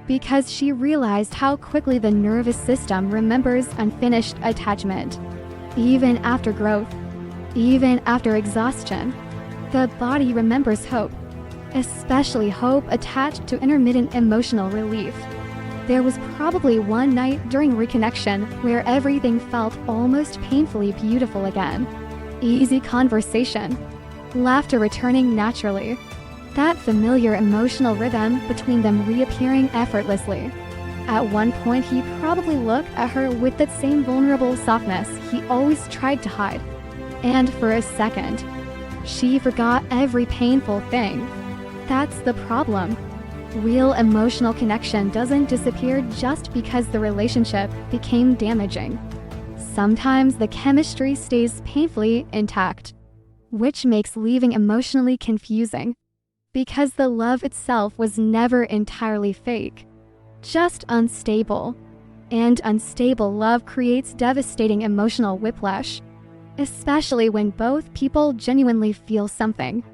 because she realized how quickly the nervous system remembers unfinished attachment. Even after growth, even after exhaustion, the body remembers hope, especially hope attached to intermittent emotional relief. There was probably one night during reconnection where everything felt almost painfully beautiful again. Easy conversation, laughter returning naturally, that familiar emotional rhythm between them reappearing effortlessly. At one point, he probably looked at her with that same vulnerable softness he always tried to hide. And for a second, she forgot every painful thing. That's the problem. Real emotional connection doesn't disappear just because the relationship became damaging. Sometimes the chemistry stays painfully intact, which makes leaving emotionally confusing, because the love itself was never entirely fake, just unstable. And unstable love creates devastating emotional whiplash, especially when both people genuinely feel something.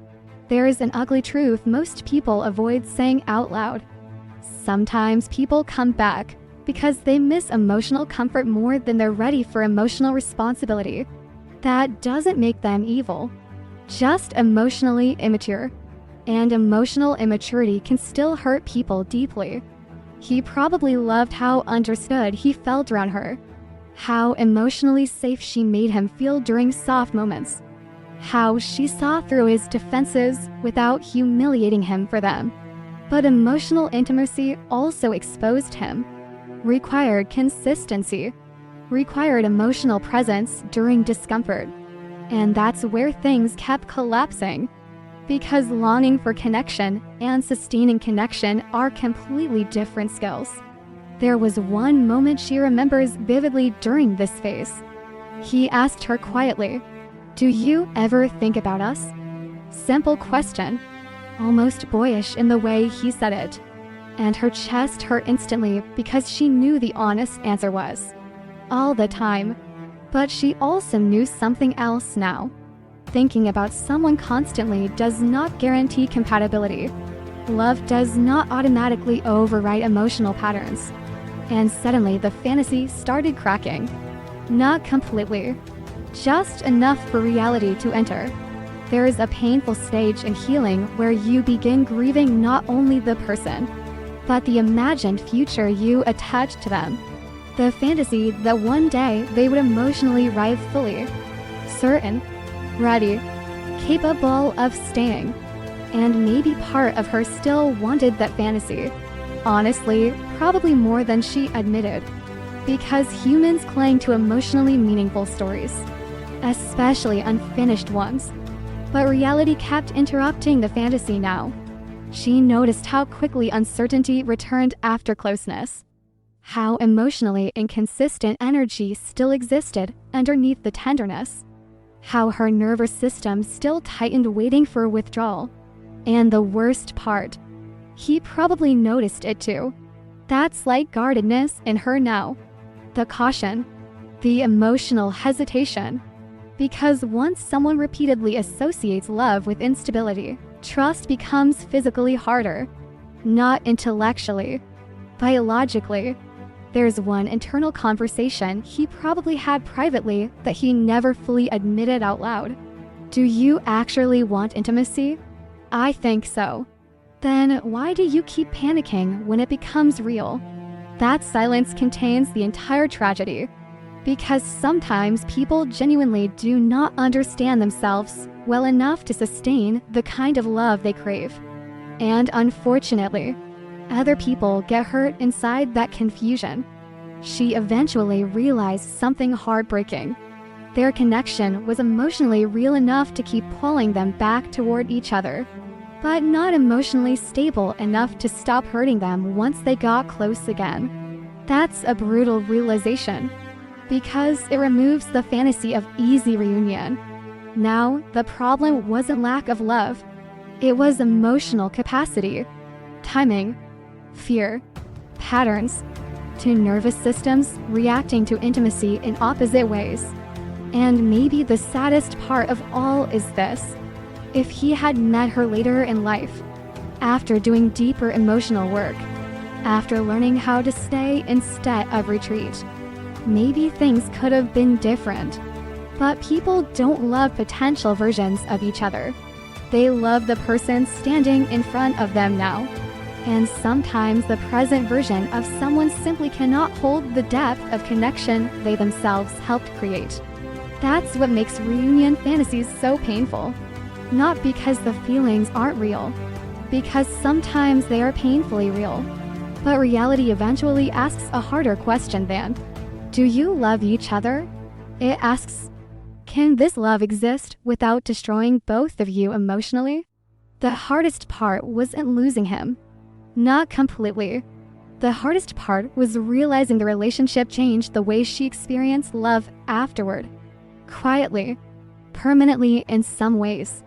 There is an ugly truth most people avoid saying out loud. Sometimes people come back because they miss emotional comfort more than they're ready for emotional responsibility. That doesn't make them evil, just emotionally immature. And emotional immaturity can still hurt people deeply. He probably loved how understood he felt around her, how emotionally safe she made him feel during soft moments, how she saw through his defenses without humiliating him for them. But emotional intimacy also exposed him, required consistency, required emotional presence during discomfort. And that's where things kept collapsing, because longing for connection and sustaining connection are completely different skills. There was one moment she remembers vividly during this phase. He asked her quietly, "Do you ever think about us?" Simple question, almost boyish in the way he said it. And her chest hurt instantly because she knew the honest answer was, all the time. But she also knew something else now. Thinking about someone constantly does not guarantee compatibility. Love does not automatically override emotional patterns. And suddenly the fantasy started cracking. Not completely, just enough for reality to enter. There is a painful stage in healing where you begin grieving not only the person, but the imagined future you attach to them. The fantasy that one day they would emotionally arrive fully, certain, ready, capable of staying. And maybe part of her still wanted that fantasy. Honestly, probably more than she admitted. Because humans cling to emotionally meaningful stories, especially unfinished ones. But reality kept interrupting the fantasy now. She noticed how quickly uncertainty returned after closeness, how emotionally inconsistent energy still existed underneath the tenderness, how her nervous system still tightened waiting for withdrawal. And the worst part, he probably noticed it too. That slight guardedness in her now. The caution. The emotional hesitation. Because once someone repeatedly associates love with instability, trust becomes physically harder. Not intellectually. Biologically. There's one internal conversation he probably had privately that he never fully admitted out loud. Do you actually want intimacy? I think so. Then why do you keep panicking when it becomes real? That silence contains the entire tragedy. Because sometimes people genuinely do not understand themselves well enough to sustain the kind of love they crave. And unfortunately, other people get hurt inside that confusion. She eventually realized something heartbreaking. Their connection was emotionally real enough to keep pulling them back toward each other, but not emotionally stable enough to stop hurting them once they got close again. That's a brutal realization, because it removes the fantasy of easy reunion. Now, the problem wasn't lack of love. It was emotional capacity, timing, fear, patterns, two nervous systems reacting to intimacy in opposite ways. And maybe the saddest part of all is this. If he had met her later in life, after doing deeper emotional work, after learning how to stay instead of retreat, maybe things could have been different. But people don't love potential versions of each other. They love the person standing in front of them now. And sometimes the present version of someone simply cannot hold the depth of connection they themselves helped create. That's what makes reunion fantasies so painful. Not because the feelings aren't real, because sometimes they are painfully real. But reality eventually asks a harder question than, do you love each other? It asks, can this love exist without destroying both of you emotionally? The hardest part wasn't losing him. Not completely. The hardest part was realizing the relationship changed the way she experienced love afterward. Quietly, permanently in some ways.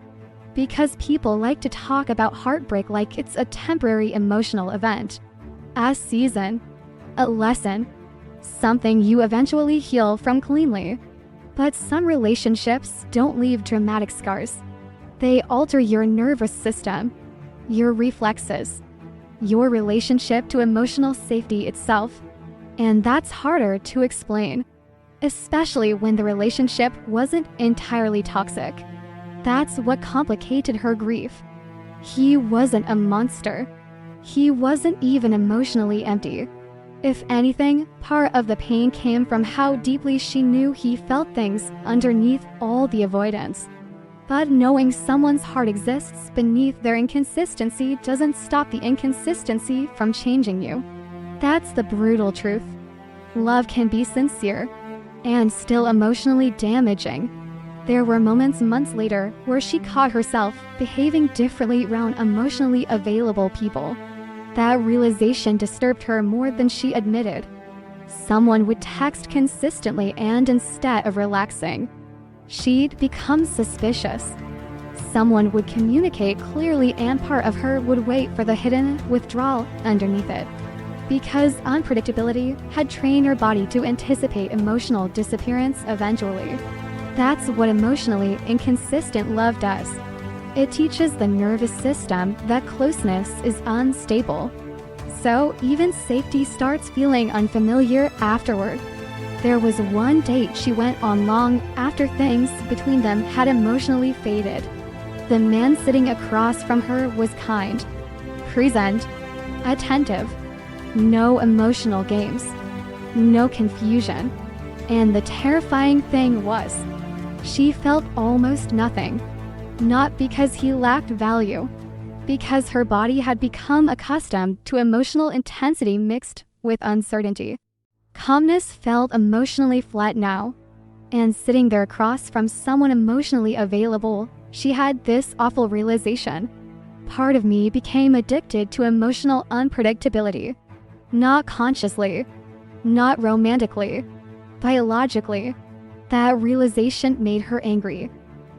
Because people like to talk about heartbreak like it's a temporary emotional event. A season, a lesson, something you eventually heal from cleanly. But some relationships don't leave dramatic scars. They alter your nervous system, your reflexes, your relationship to emotional safety itself. And that's harder to explain, especially when the relationship wasn't entirely toxic. That's what complicated her grief. He wasn't a monster. He wasn't even emotionally empty. If anything, part of the pain came from how deeply she knew he felt things underneath all the avoidance. But knowing someone's heart exists beneath their inconsistency doesn't stop the inconsistency from changing you. That's the brutal truth. Love can be sincere and still emotionally damaging. There were moments months later where she caught herself behaving differently around emotionally available people. That realization disturbed her more than she admitted. Someone would text consistently and instead of relaxing, she'd become suspicious. Someone would communicate clearly and part of her would wait for the hidden withdrawal underneath it. Because unpredictability had trained her body to anticipate emotional disappearance eventually. That's what emotionally inconsistent love does. It teaches the nervous system that closeness is unstable. So even safety starts feeling unfamiliar afterward. There was one date she went on long after things between them had emotionally faded. The man sitting across from her was kind, present, attentive. No emotional games, no confusion. And the terrifying thing was, she felt almost nothing. Not because he lacked value, because her body had become accustomed to emotional intensity mixed with uncertainty. Calmness felt emotionally flat now, and sitting there across from someone emotionally available, she had this awful realization. part of me became addicted to emotional unpredictability. Not consciously, not romantically, biologically. That realization made her angry.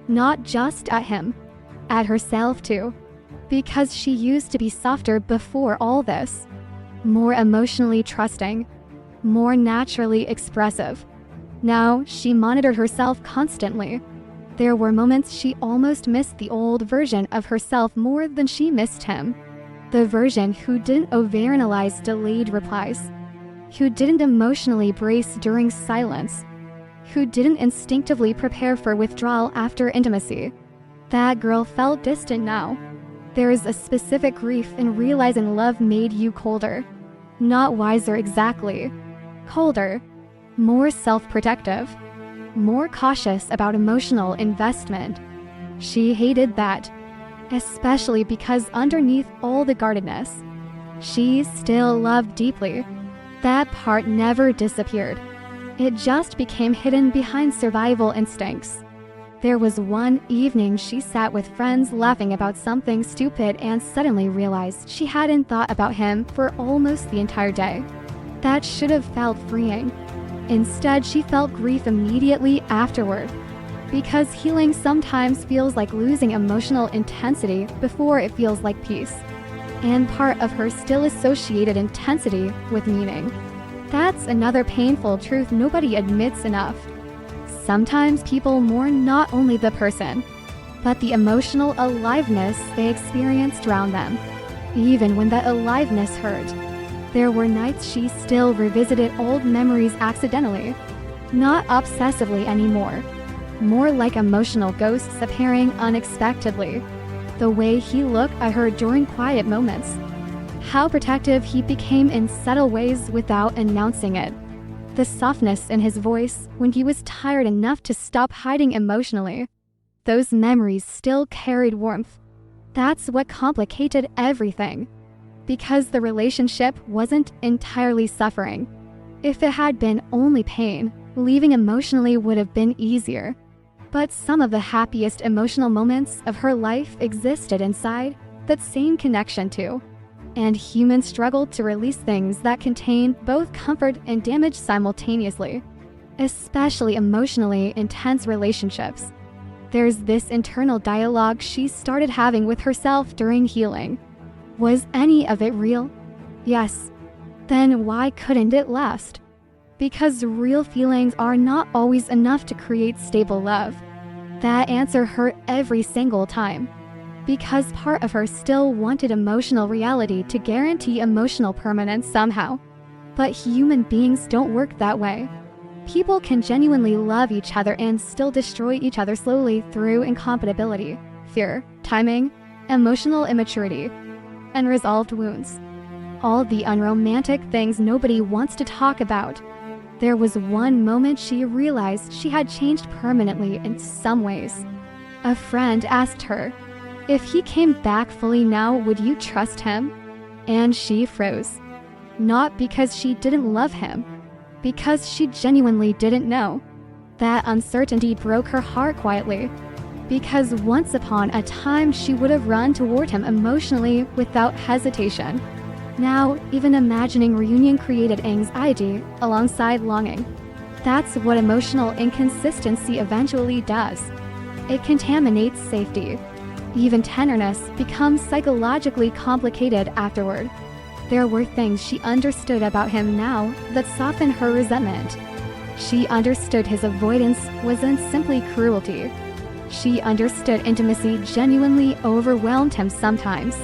Not just at him, at herself too. Because she used to be softer before all this. More emotionally trusting, more naturally expressive. Now she monitored herself constantly. There were moments she almost missed the old version of herself more than she missed him. The version who didn't overanalyze delayed replies, who didn't emotionally brace during silence, who didn't instinctively prepare for withdrawal after intimacy. That girl felt distant now. There is a specific grief in realizing love made you colder. Not wiser exactly. Colder. More self-protective. More cautious about emotional investment. She hated that. Especially because underneath all the guardedness, she still loved deeply. That part never disappeared. It just became hidden behind survival instincts. There was one evening she sat with friends laughing about something stupid and suddenly realized she hadn't thought about him for almost the entire day. That should have felt freeing. Instead, she felt grief immediately afterward. Because healing sometimes feels like losing emotional intensity before it feels like peace. And part of her still associated intensity with meaning. That's another painful truth nobody admits enough. Sometimes people mourn not only the person, but the emotional aliveness they experienced around them, even when that aliveness hurt. There were nights she still revisited old memories accidentally, not obsessively anymore, more like emotional ghosts appearing unexpectedly. The way he looked at her during quiet moments, how protective he became in subtle ways without announcing it. The softness in his voice when he was tired enough to stop hiding emotionally. Those memories still carried warmth. That's what complicated everything. Because the relationship wasn't entirely suffering. If it had been only pain, leaving emotionally would have been easier. But some of the happiest emotional moments of her life existed inside that same connection too. And humans struggle to release things that contain both comfort and damage simultaneously, especially emotionally intense relationships. There's this internal dialogue she started having with herself during healing. Was any of it real? Yes. Then why couldn't it last? Because real feelings are not always enough to create stable love. That answer hurt every single time. Because part of her still wanted emotional reality to guarantee emotional permanence somehow. But human beings don't work that way. People can genuinely love each other and still destroy each other slowly through incompatibility, fear, timing, emotional immaturity, unresolved wounds. All the unromantic things nobody wants to talk about. There was one moment she realized she had changed permanently in some ways. A friend asked her, if he came back fully now, would you trust him? And she froze. Not because she didn't love him, because she genuinely didn't know. That uncertainty broke her heart quietly. Because once upon a time she would have run toward him emotionally without hesitation. Now, even imagining reunion created anxiety alongside longing. That's what emotional inconsistency eventually does. It contaminates safety. Even tenderness becomes psychologically complicated afterward. There were things she understood about him now that softened her resentment. She understood his avoidance wasn't simply cruelty. She understood intimacy genuinely overwhelmed him sometimes.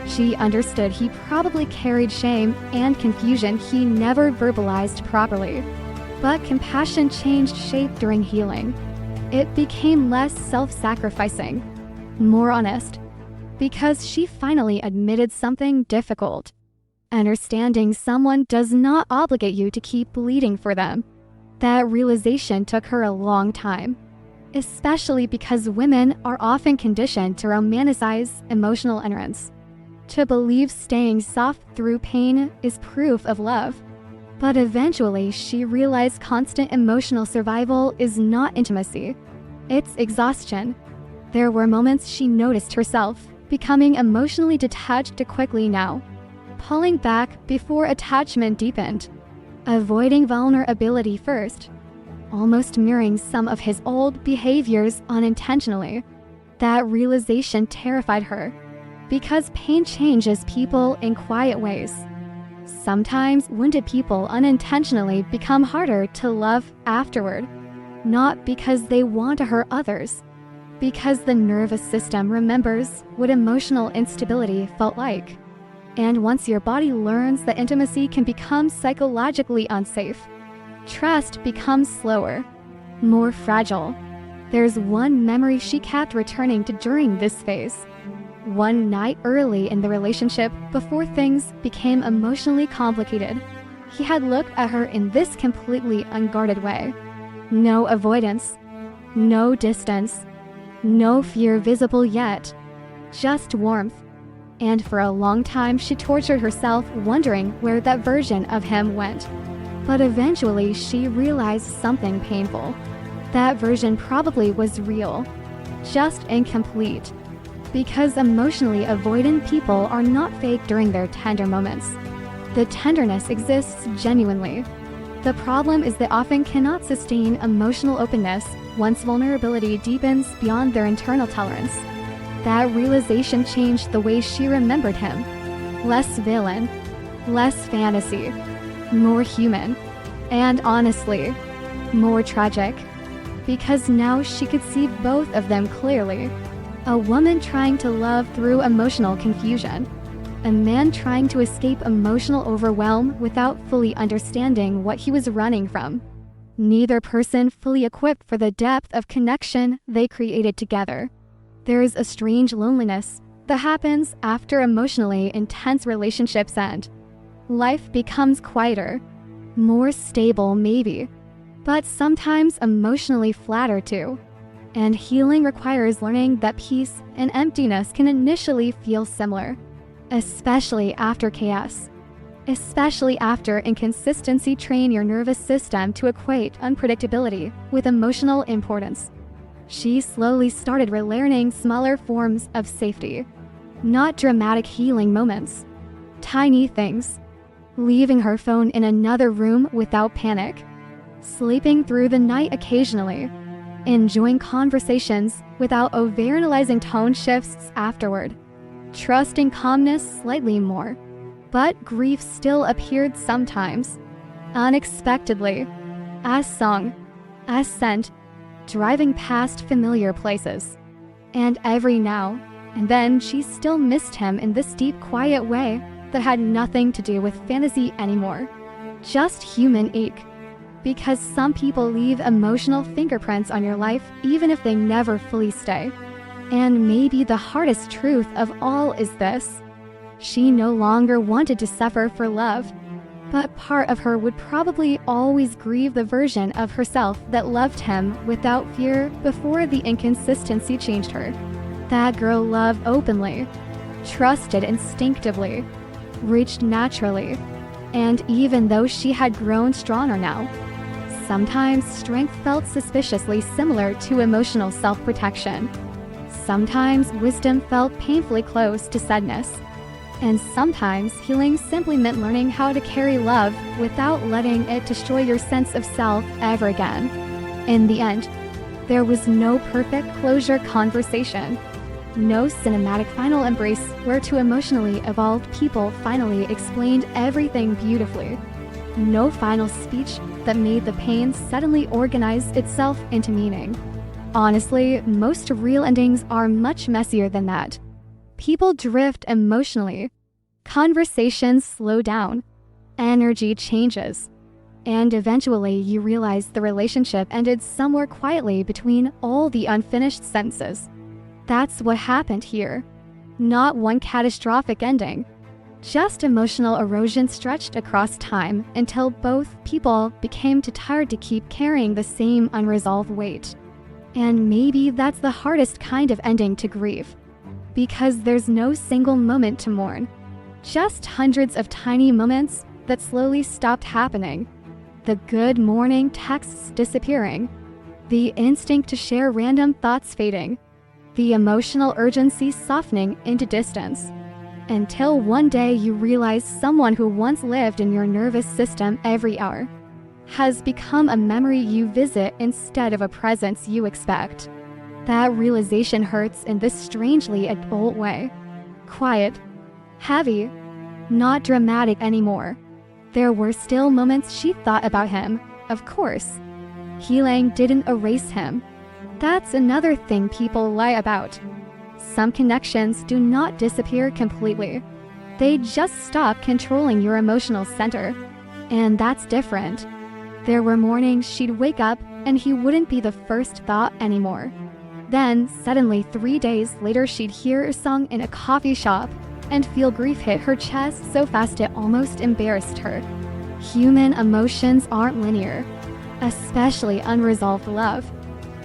She understood he probably carried shame and confusion he never verbalized properly. But compassion changed shape during healing. It became less self-sacrificing, more honest, because she finally admitted something difficult. Understanding someone does not obligate you to keep bleeding for them. That realization took her a long time, especially because women are often conditioned to romanticize emotional endurance, to believe staying soft through pain is proof of love. But eventually she realized constant emotional survival is not intimacy, it's exhaustion. There were moments she noticed herself becoming emotionally detached quickly now, pulling back before attachment deepened, avoiding vulnerability first, almost mirroring some of his old behaviors unintentionally. That realization terrified her, because pain changes people in quiet ways. Sometimes wounded people unintentionally become harder to love afterward, not because they want to hurt others, because the nervous system remembers what emotional instability felt like. And once your body learns that intimacy can become psychologically unsafe, trust becomes slower, more fragile. There's one memory she kept returning to during this phase. One night early in the relationship, before things became emotionally complicated, he had looked at her in this completely unguarded way. No avoidance, no distance, no fear visible yet, just warmth. And for a long time she tortured herself wondering where that version of him went. But eventually she realized something painful. That version probably was real, just incomplete. Because emotionally avoidant people are not fake during their tender moments. The tenderness exists genuinely. The problem is they often cannot sustain emotional openness once vulnerability deepens beyond their internal tolerance. That realization changed the way she remembered him. Less villain, less fantasy, more human, and honestly, more tragic. Because now she could see both of them clearly. A woman trying to love through emotional confusion. A man trying to escape emotional overwhelm without fully understanding what he was running from. Neither person fully equipped for the depth of connection they created together. There is a strange loneliness that happens after emotionally intense relationships end. Life becomes quieter, more stable maybe, but sometimes emotionally flatter too. And healing requires learning that peace and emptiness can initially feel similar, especially after chaos. Especially after inconsistency train your nervous system to equate unpredictability with emotional importance. She slowly started relearning smaller forms of safety, not dramatic healing moments, tiny things. Leaving her phone in another room without panic, sleeping through the night occasionally, enjoying conversations without overanalyzing tone shifts afterward, trusting calmness slightly more. But grief still appeared sometimes, unexpectedly, as song, as scent, driving past familiar places. And every now and then she still missed him in this deep, quiet way that had nothing to do with fantasy anymore. Just human ache. Because some people leave emotional fingerprints on your life even if they never fully stay. And maybe the hardest truth of all is this. She no longer wanted to suffer for love, but part of her would probably always grieve the version of herself that loved him without fear before the inconsistency changed her. That girl loved openly, trusted instinctively, reached naturally, and even though she had grown stronger now, sometimes strength felt suspiciously similar to emotional self-protection. Sometimes wisdom felt painfully close to sadness. And sometimes healing simply meant learning how to carry love without letting it destroy your sense of self ever again. In the end, there was no perfect closure conversation. No cinematic final embrace where two emotionally evolved people finally explained everything beautifully. No final speech that made the pain suddenly organize itself into meaning. Honestly, most real endings are much messier than that. People drift emotionally. Conversations slow down. Energy changes. And eventually you realize the relationship ended somewhere quietly between all the unfinished sentences. That's what happened here. Not one catastrophic ending. Just emotional erosion stretched across time until both people became too tired to keep carrying the same unresolved weight. And maybe that's the hardest kind of ending to grieve. Because there's no single moment to mourn. Just hundreds of tiny moments that slowly stopped happening. The good morning texts disappearing. The instinct to share random thoughts fading. the emotional urgency softening into distance. Until one day you realize someone who once lived in your nervous system every hour has become a memory you visit instead of a presence you expect. That realization hurts in this strangely adult way. Quiet, heavy, not dramatic anymore. There were still moments she thought about him, of course. Healing didn't erase him. That's another thing people lie about. Some connections do not disappear completely. They just stop controlling your emotional center. And that's different. There were mornings she'd wake up and he wouldn't be the first thought anymore. Then, suddenly 3 days later, she'd hear a song in a coffee shop and feel grief hit her chest so fast it almost embarrassed her. Human emotions aren't linear, especially unresolved love.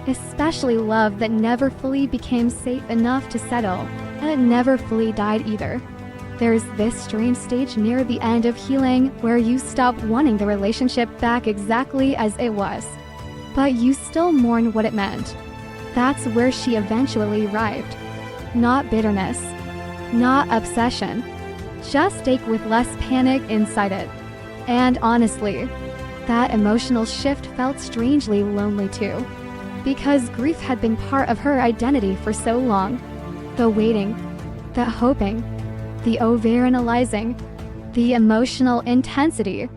Especially love that never fully became safe enough to settle, and it never fully died either. There's this strange stage near the end of healing where you stop wanting the relationship back exactly as it was, but you still mourn what it meant. That's where she eventually arrived. Not bitterness, not obsession, just ache with less panic inside it. And honestly, that emotional shift felt strangely lonely too. Because grief had been part of her identity for so long. The waiting, the hoping, the overanalyzing, the emotional intensity.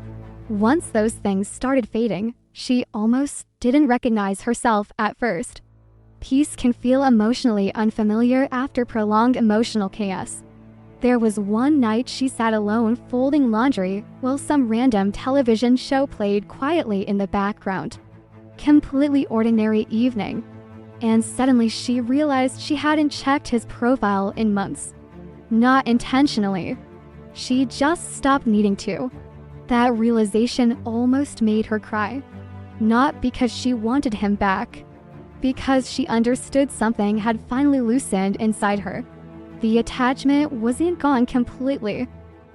Once those things started fading, she almost didn't recognize herself at first. Peace can feel emotionally unfamiliar after prolonged emotional chaos. There was one night she sat alone folding laundry while some random television show played quietly in the background. Completely ordinary evening, and suddenly she realized she hadn't checked his profile in months. Not intentionally. She just stopped needing to. That realization almost made her cry. Not because she wanted him back, because she understood something had finally loosened inside her. The attachment wasn't gone completely,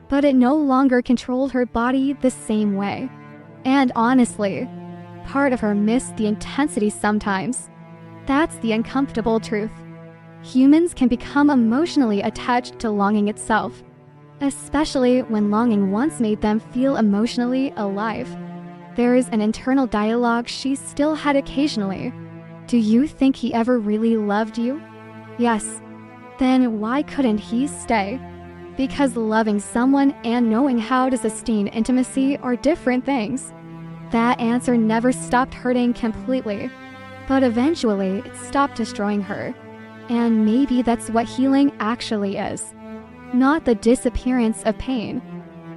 but it no longer controlled her body the same way. And honestly, part of her missed the intensity sometimes. That's the uncomfortable truth. Humans can become emotionally attached to longing itself, especially when longing once made them feel emotionally alive. There is an internal dialogue she still had occasionally. Do you think he ever really loved you? Yes. Then why couldn't he stay? Because loving someone and knowing how to sustain intimacy are different things. That answer never stopped hurting completely, but eventually it stopped destroying her. And maybe that's what healing actually is. Not the disappearance of pain,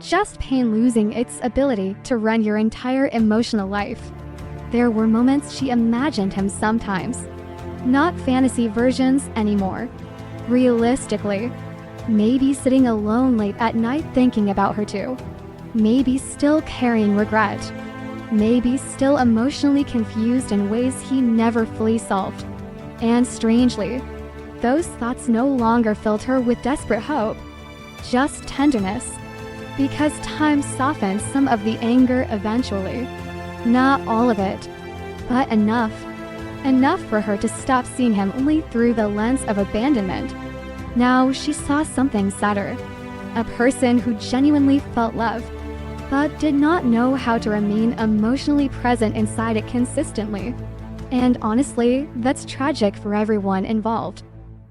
just pain losing its ability to run your entire emotional life. There were moments she imagined him sometimes, not fantasy versions anymore. Realistically, maybe sitting alone late at night thinking about her too. Maybe still carrying regret. Maybe still emotionally confused in ways he never fully solved. And strangely, those thoughts no longer filled her with desperate hope, just tenderness. Because time softened some of the anger eventually. Not all of it, but enough. Enough for her to stop seeing him only through the lens of abandonment. Now she saw something sadder. A person who genuinely felt love, but did not know how to remain emotionally present inside it consistently. And honestly, that's tragic for everyone involved.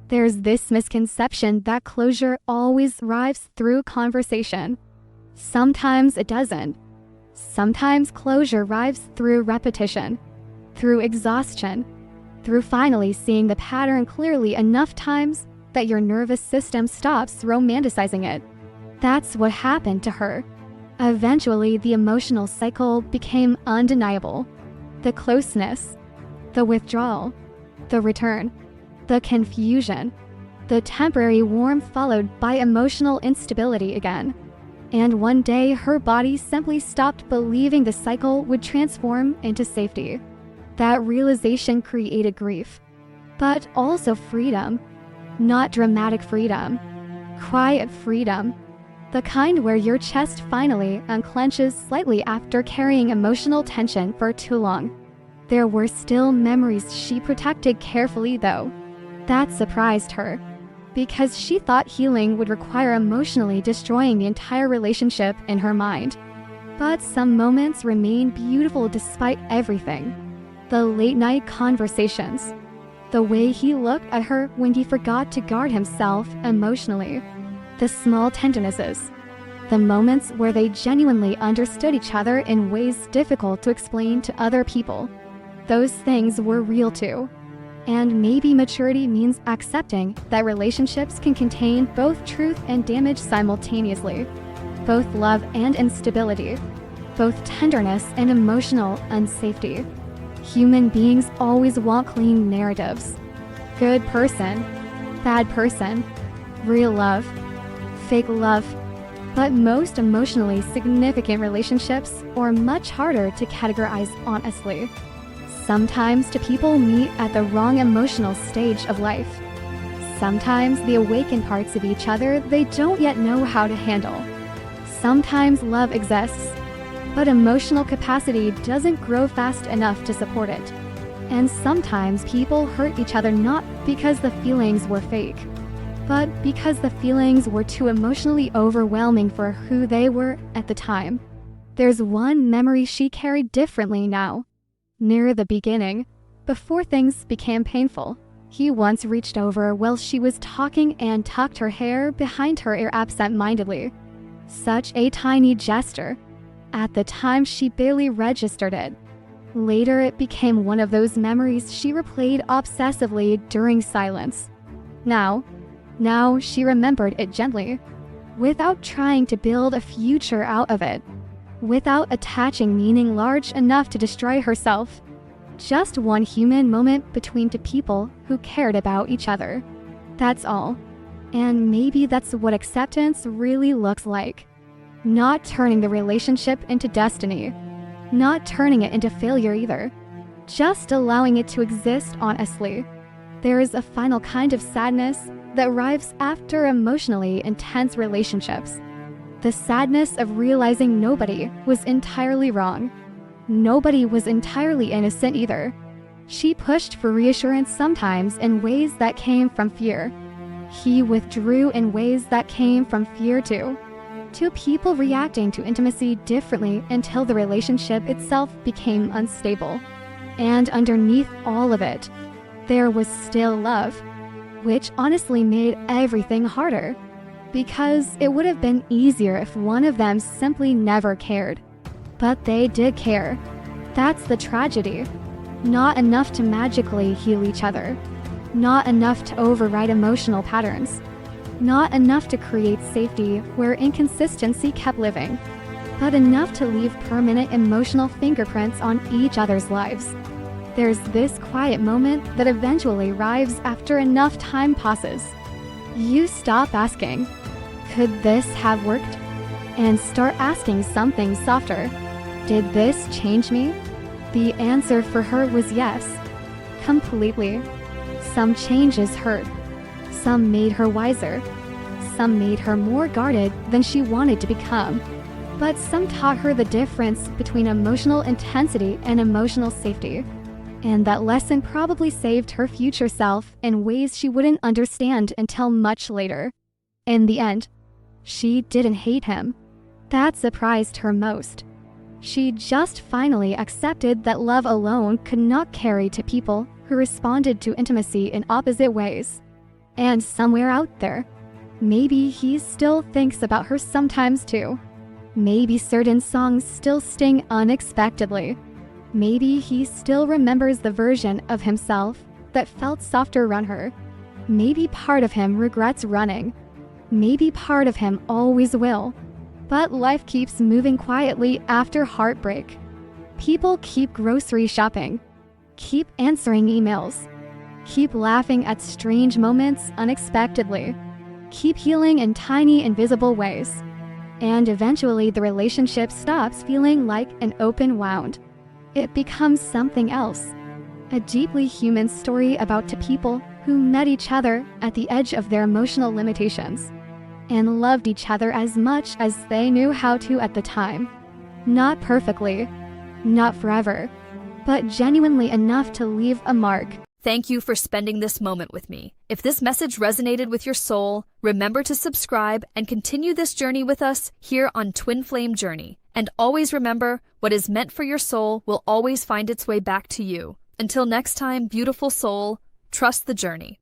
There's this misconception that closure always arrives through conversation. Sometimes it doesn't. Sometimes closure arrives through repetition, through exhaustion, through finally seeing the pattern clearly enough times that your nervous system stops romanticizing it. That's what happened to her. Eventually, the emotional cycle became undeniable. The closeness, the withdrawal, the return, the confusion, the temporary warmth followed by emotional instability again. And one day, her body simply stopped believing the cycle would transform into safety. That realization created grief, but also freedom. Not dramatic freedom, quiet freedom. The kind where your chest finally unclenches slightly after carrying emotional tension for too long. There were still memories she protected carefully though. That surprised her, because she thought healing would require emotionally destroying the entire relationship in her mind. But some moments remain beautiful despite everything. The late-night conversations. The way he looked at her when he forgot to guard himself emotionally. The small tendernesses. The moments where they genuinely understood each other in ways difficult to explain to other people. Those things were real too. And maybe maturity means accepting that relationships can contain both truth and damage simultaneously. Both love and instability. Both tenderness and emotional unsafety. Human beings always want clean narratives. Good person, bad person, real love, fake love. But most emotionally significant relationships are much harder to categorize honestly. Sometimes two people meet at the wrong emotional stage of life. Sometimes they awaken parts of each other they don't yet know how to handle. Sometimes love exists, but emotional capacity doesn't grow fast enough to support it. And sometimes people hurt each other not because the feelings were fake, but because the feelings were too emotionally overwhelming for who they were at the time. There's one memory she carried differently now. Near the beginning, before things became painful, he once reached over while she was talking and tucked her hair behind her ear absent-mindedly. Such a tiny gesture. At the time, she barely registered it. Later, it became one of those memories she replayed obsessively during silence. Now she remembered it gently, without trying to build a future out of it, without attaching meaning large enough to destroy herself. Just one human moment between two people who cared about each other. That's all. And maybe that's what acceptance really looks like. Not turning the relationship into destiny. Not turning it into failure either. Just allowing it to exist honestly. There is a final kind of sadness that arrives after emotionally intense relationships. The sadness of realizing nobody was entirely wrong. Nobody was entirely innocent either. She pushed for reassurance sometimes in ways that came from fear. He withdrew in ways that came from fear too. Two people reacting to intimacy differently until the relationship itself became unstable. And underneath all of it, there was still love, which honestly made everything harder. Because it would have been easier if one of them simply never cared. But they did care. That's the tragedy. Not enough to magically heal each other. Not enough to override emotional patterns. Not enough to create safety where inconsistency kept living. But enough to leave permanent emotional fingerprints on each other's lives. There's this quiet moment that eventually arrives after enough time passes. You stop asking, could this have worked? And start asking something softer. Did this change me? The answer for her was yes. Completely. Some changes hurt. Some made her wiser. Some made her more guarded than she wanted to become. But some taught her the difference between emotional intensity and emotional safety. And that lesson probably saved her future self in ways she wouldn't understand until much later. In the end, she didn't hate him. That surprised her most. She just finally accepted that love alone could not carry two people who responded to intimacy in opposite ways. And somewhere out there, maybe he still thinks about her sometimes too. Maybe certain songs still sting unexpectedly. Maybe he still remembers the version of himself that felt softer around her. Maybe part of him regrets running. Maybe part of him always will. But life keeps moving quietly after heartbreak. People keep grocery shopping, keep answering emails, keep laughing at strange moments unexpectedly, keep healing in tiny invisible ways. And eventually the relationship stops feeling like an open wound. It becomes something else. A deeply human story about two people who met each other at the edge of their emotional limitations and loved each other as much as they knew how to at the time. Not perfectly, not forever, but genuinely enough to leave a mark. Thank you for spending this moment with me. If this message resonated with your soul, remember to subscribe and continue this journey with us here on Twin Flame Journey. And always remember, what is meant for your soul will always find its way back to you. Until next time, beautiful soul, trust the journey.